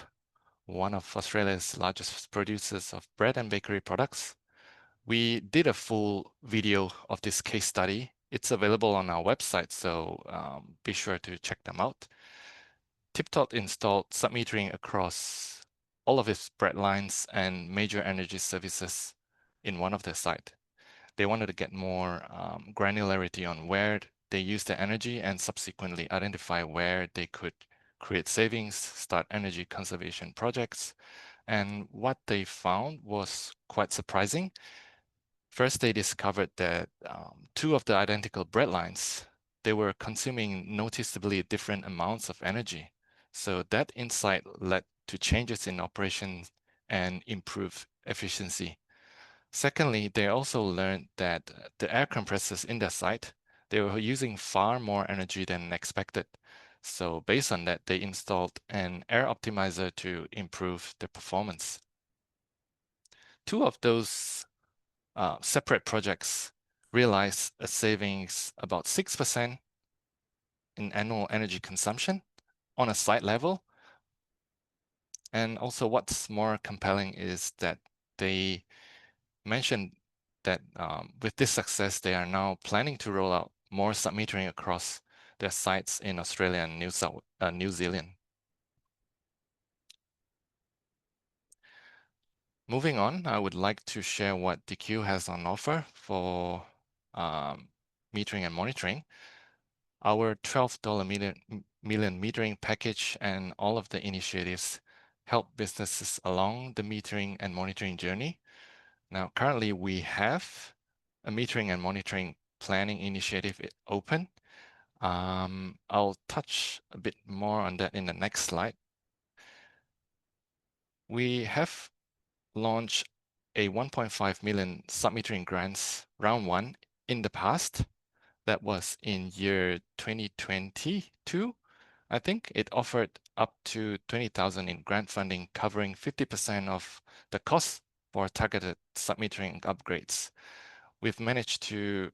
one of Australia's largest producers of bread and bakery products. We did a full video of this case study. It's available on our website, so be sure to check them out. Tip Top installed submetering across all of its bread lines and major energy services in one of their sites. They wanted to get more granularity on where they use their energy and subsequently identify where they could create savings, start energy conservation projects. And what they found was quite surprising. First, they discovered that 2 of the identical bread lines, they were consuming noticeably different amounts of energy. So that insight led to changes in operations and improved efficiency. Secondly, they also learned that the air compressors in their site, they were using far more energy than expected. So based on that, they installed an air optimizer to improve the performance. 2 of those separate projects realized a savings about 6% in annual energy consumption on a site level. And also what's more compelling is that they mentioned that with this success, they are now planning to roll out more submetering across their sites in Australia and New Zealand. Moving on, I would like to share what DQ has on offer for metering and monitoring. Our $12 million metering package and all of the initiatives help businesses along the metering and monitoring journey. Now, currently we have a metering and monitoring planning initiative open. I'll touch a bit more on that in the next slide. We have launched a 1.5 million submetering grants round 1 in the past. That was in year 2022. I think it offered up to 20,000 in grant funding, covering 50% of the cost for targeted submetering upgrades. We've managed to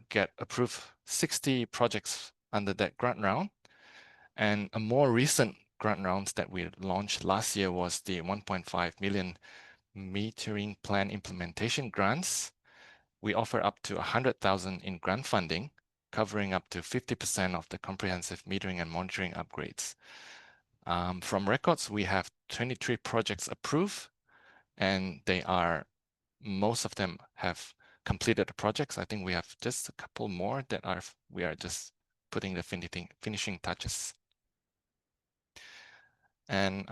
get approved 60 projects under that grant round. And a more recent grant rounds that we launched last year was the 1.5 million metering plan implementation grants. We offer up to 100,000 in grant funding, covering up to 50% of the comprehensive metering and monitoring upgrades. From records, we have 23 projects approved, and most of them have completed the projects. I think we have just a couple more that we are just putting the finishing touches. And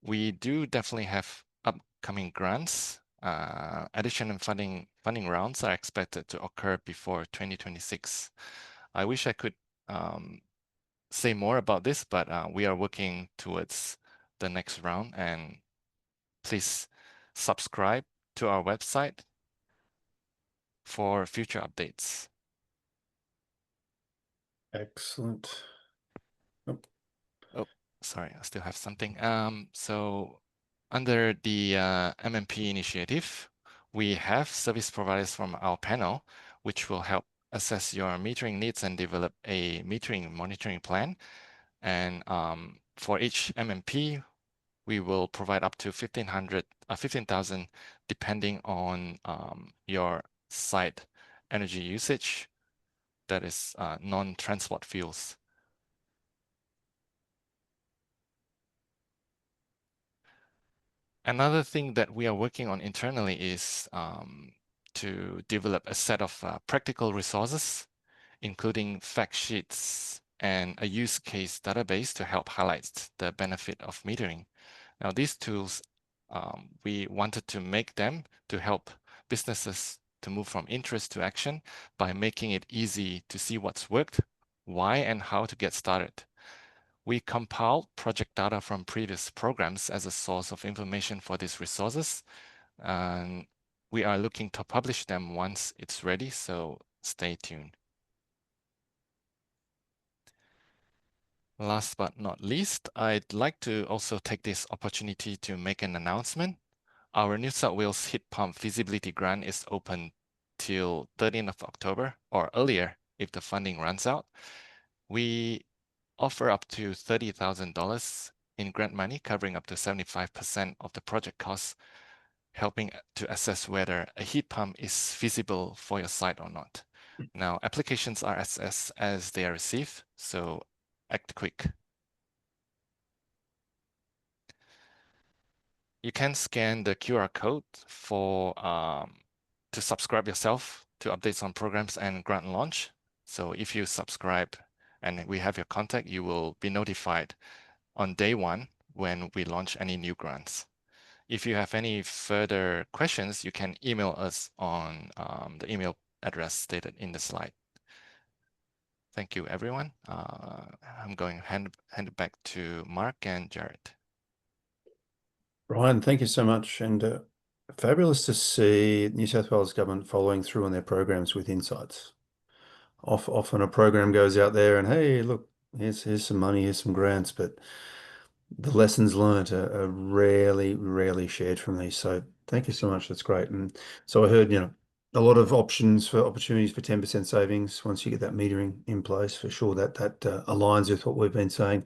we do definitely have upcoming grants. Additional funding rounds are expected to occur before 2026. I wish I could say more about this, but we are working towards the next round, and please subscribe to our website for future updates. Excellent. Oh, sorry, I still have something. So under the MMP initiative, we have service providers from our panel, which will help assess your metering needs and develop a metering monitoring plan. And for each MMP, we will provide up to 15,000, depending on your site energy usage, that is non-transport fuels. Another thing that we are working on internally is to develop a set of practical resources, including fact sheets and a use case database to help highlight the benefit of metering. Now, these tools, we wanted to make them to help businesses to move from interest to action by making it easy to see what's worked, why, and how to get started. We compiled project data from previous programs as a source of information for these resources, and we are looking to publish them once it's ready, so stay tuned. Last but not least, I'd like to also take this opportunity to make an announcement. Our New South Wales heat pump feasibility grant is open till 13th of October or earlier if the funding runs out. We offer up to $30,000 in grant money, covering up to 75% of the project costs, helping to assess whether a heat pump is feasible for your site or not. Now, applications are assessed as they are received, so act quick. You can scan the QR code for to subscribe yourself to updates on programs and grant launch. So if you subscribe and we have your contact, you will be notified on day one when we launch any new grants. If you have any further questions, you can email us on the email address stated in the slide. Thank you, everyone. I'm going to hand it back to Mark and Jared. Brian, thank you so much. And fabulous to see New South Wales government following through on their programs with insights. Often a program goes out there and, hey, look, here's some money, here's some grants, but the lessons learned are rarely shared from these. So thank you so much. That's great. And so I heard, a lot of opportunities for 10% savings once you get that metering in place. For sure, that aligns with what we've been saying.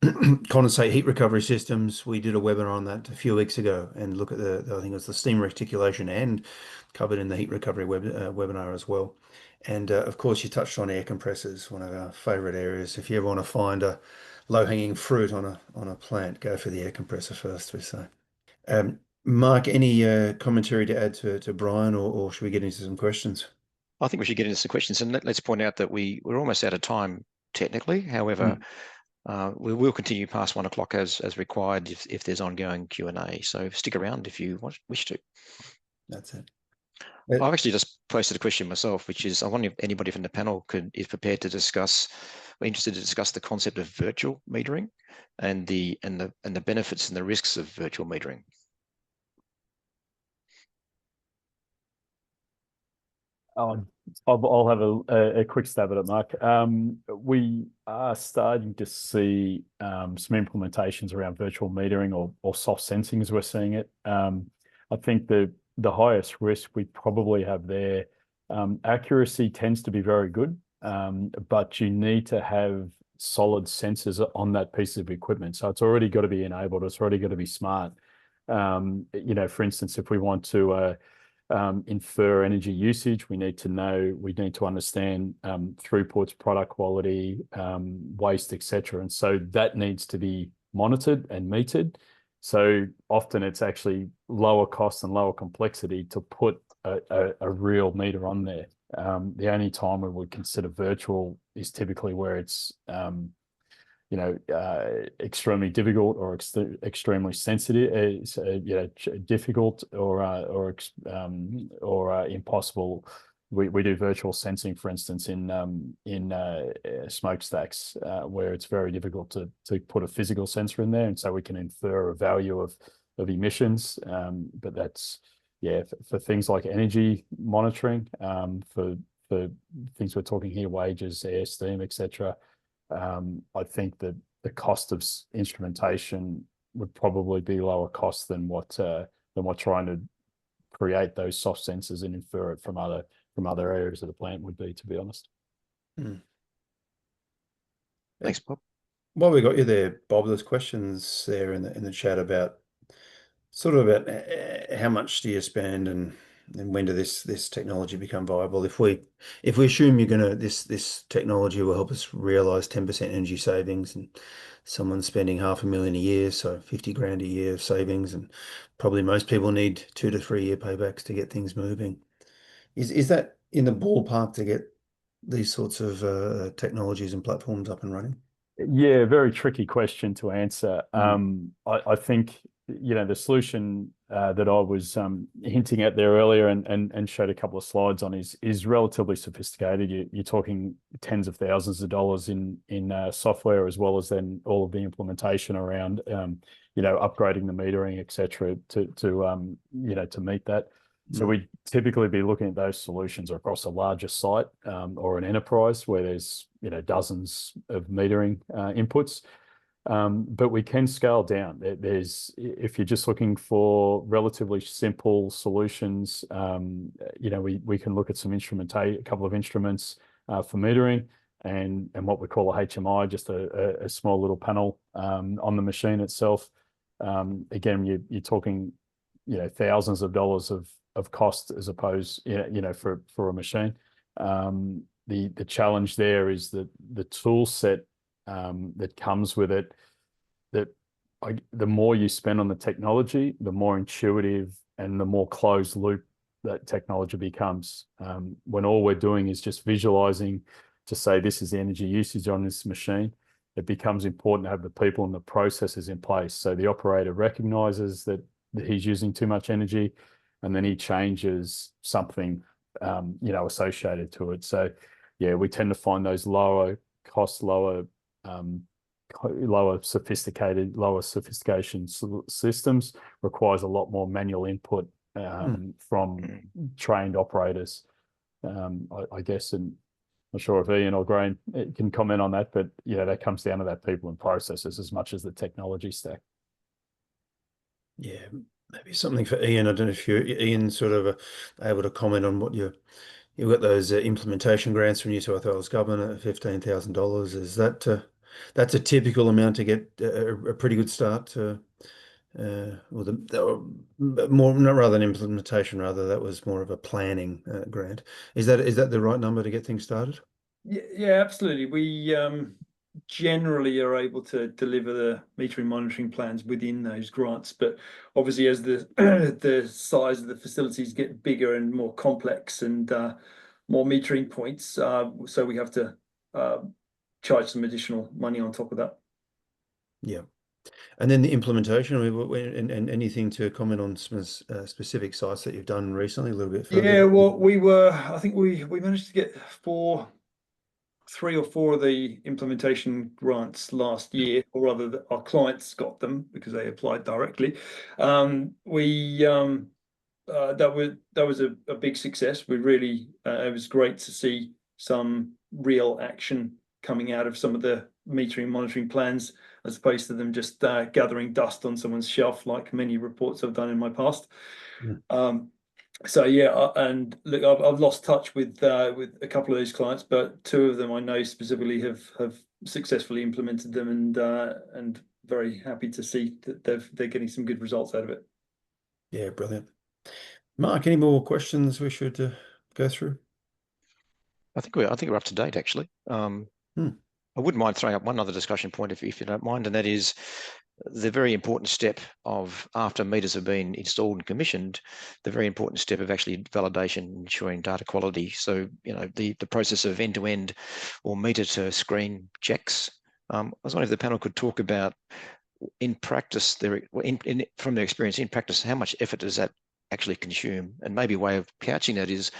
Condensate heat recovery systems. We did a webinar on that a few weeks ago, and look at I think it was the steam reticulation and covered in the heat recovery webinar as well. And of course, you touched on air compressors, one of our favorite areas. If you ever want to find a low-hanging fruit on a plant, go for the air compressor first, we say. Mark, any commentary to add to Brian, or should we get into some questions? I think we should get into some questions, and let's point out that we're almost out of time technically. However, we will continue past 1 o'clock as required if there's ongoing Q&A. So stick around if you wish to. That's it. I've actually just posted a question myself, which is I wonder if anybody from the panel is prepared to discuss, or interested to discuss the concept of virtual metering and the benefits and the risks of virtual metering. I'll have a quick stab at it, Mark. We are starting to see some implementations around virtual metering or soft sensing as we're seeing it. I think the highest risk we probably have there, accuracy tends to be very good, but you need to have solid sensors on that piece of equipment. So it's already got to be enabled. It's already got to be smart. For instance, if we want to infer energy usage, we need to understand throughputs, product quality, waste, etc. And so that needs to be monitored and metered. So often it's actually lower cost and lower complexity to put a real meter on there. The only time we would consider virtual is typically where it's extremely difficult or extremely sensitive, difficult or impossible. We do virtual sensing, for instance, in smokestacks, where it's very difficult to put a physical sensor in there, and so we can infer a value of emissions. But that's for things like energy monitoring, for things we're talking here, wages, air, steam, etc. I think that the cost of instrumentation would probably be lower cost than what trying to create those soft sensors and infer it from other areas of the plant would be, to be honest. Thanks, Bob. While we got you there, Bob, there's questions there in the chat about how much do you spend and when do this technology become viable? If we assume this technology will help us realize 10% energy savings, and someone's spending $500,000 a year, so 50 grand a year of savings, and probably most people need 2 to 3 year paybacks to get things moving. Is that in the ballpark to get these sorts of technologies and platforms up and running? Yeah, very tricky question to answer. I think, the solution that I was hinting at there earlier and showed a couple of slides on is relatively sophisticated. You're talking tens of thousands of dollars in software, as well as then all of the implementation around upgrading the metering, etc., to meet that. So we'd typically be looking at those solutions across a larger site or an enterprise where there's dozens of metering inputs. But we can scale down. If you're just looking for relatively simple solutions, we can look at a couple of instruments for metering and what we call a HMI, just a small little panel on the machine itself. Again, you're talking thousands of dollars of cost as opposed for a machine. The challenge there is that the tool set that comes with it, the more you spend on the technology, the more intuitive and the more closed loop that technology becomes. When all we're doing is just visualizing to say this is the energy usage on this machine, it becomes important to have the people and the processes in place. So the operator recognizes that he's using too much energy, and then he changes something associated to it. So yeah, we tend to find those lower cost, lower sophistication systems requires a lot more manual input from trained operators, I guess. And I'm not sure if Ian or Graham can comment on that, but that comes down to that people and processes as much as the technology stack. Yeah, maybe something for Ian. I don't know if Ian able to comment on what you've got those implementation grants from New South Wales government at $15,000. Is that's a typical amount to get a pretty good start more, not rather than implementation, rather that was more of a planning grant. Is that the right number to get things started? Yeah, absolutely. We generally are able to deliver the metering monitoring plans within those grants, but obviously as the the size of the facilities get bigger and more complex and more metering points, so we have to charge some additional money on top of that. Yeah. And then the implementation, and anything to comment on some specific sites that you've done recently, a little bit further? Yeah, well, I think we managed to get 3 or 4 of the implementation grants last year, or rather our clients got them because they applied directly. That was a big success. It was great to see some real action coming out of some of the metering monitoring plans, as opposed to them just gathering dust on someone's shelf, like many reports I've done in my past. So yeah, and look, I've lost touch with a couple of those clients, but 2 of them I know specifically have successfully implemented them, and very happy to see that they're getting some good results out of it. Yeah, brilliant. Mark, any more questions we should go through? I think we're up to date, actually. I wouldn't mind throwing up one other discussion point if you don't mind, and that is the very important step of, after meters have been installed and commissioned, the very important step of actually validation, ensuring data quality. So, the process of end-to-end or meter to screen checks. I was wondering if the panel could talk about, in practice, from their experience in practice, how much effort does that actually consume? And maybe a way of couching that is,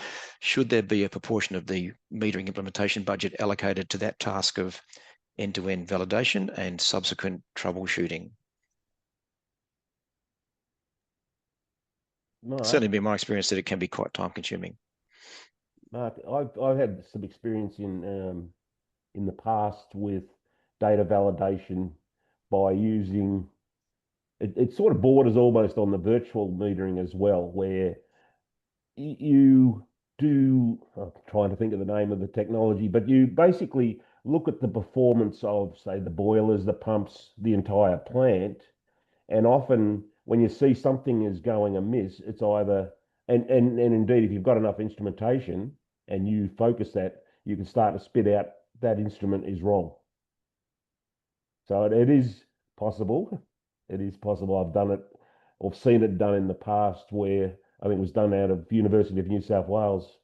should there be a proportion of the metering implementation budget allocated to that task of end-to-end validation and subsequent troubleshooting? Mark, Certainly been my experience that it can be quite time-consuming. Mark, I've had some experience in the past with data validation by using, it sort of borders almost on the virtual metering as well, where you do, I'm trying to think of the name of the technology, but you basically look at the performance of, say, the boilers, the pumps, the entire plant. And often when you see something is going amiss, it's either, and indeed, if you've got enough instrumentation and you focus that, you can start to spit out that instrument is wrong. So it is possible. It is possible. I've done it or seen it done in the past where I think it was done out of University of New South Wales,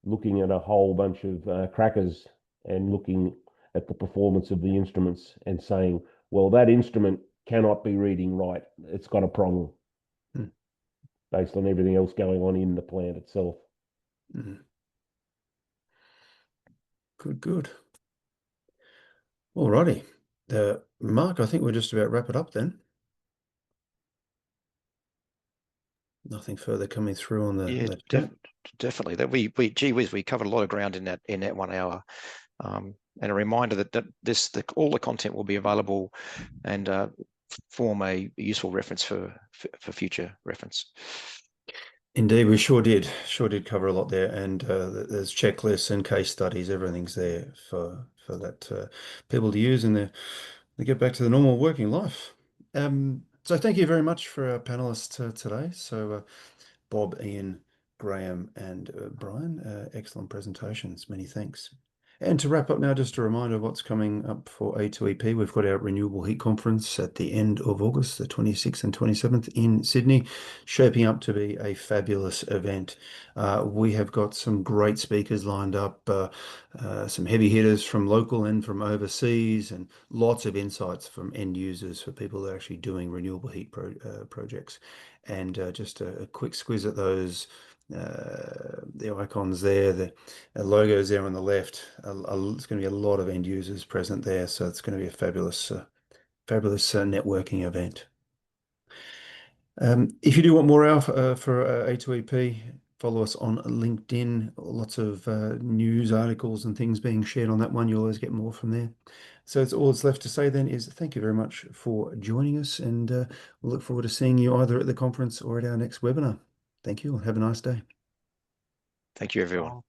looking at a whole bunch of crackers and looking at the performance of the instruments and saying, well, that instrument cannot be reading right. It's got a problem based on everything else going on in the plant itself. Good. All righty. Mark, I think we'll just about wrap it up then. Nothing further coming through on the chat. Definitely. That we gee whiz, we covered a lot of ground in that 1 hour. And a reminder that all the content will be available and form a useful reference for future reference. Indeed, we sure did cover a lot there, and there's checklists and case studies. Everything's there for that people to use, and they get back to the normal working life. So thank you very much for our panelists today. So Bob, Ian, Graham, and Brian, excellent presentations. Many thanks. And to wrap up now, just a reminder of what's coming up for A2EP. We've got our Renewable Heat Conference at the end of August, the 26th and 27th in Sydney, shaping up to be a fabulous event. We have got some great speakers lined up, some heavy hitters from local and from overseas, and lots of insights from end users for people that are actually doing renewable heat projects. And just a quick squiz at those. The icons there, the logos there on the left. It's going to be a lot of end users present there, so it's going to be a fabulous networking event. If you do want more for A2EP, follow us on LinkedIn. Lots of news articles and things being shared on that one. You'll always get more from there. So it's all that's left to say then is thank you very much for joining us, and we'll look forward to seeing you either at the conference or at our next webinar. Thank you and have a nice day. Thank you, everyone.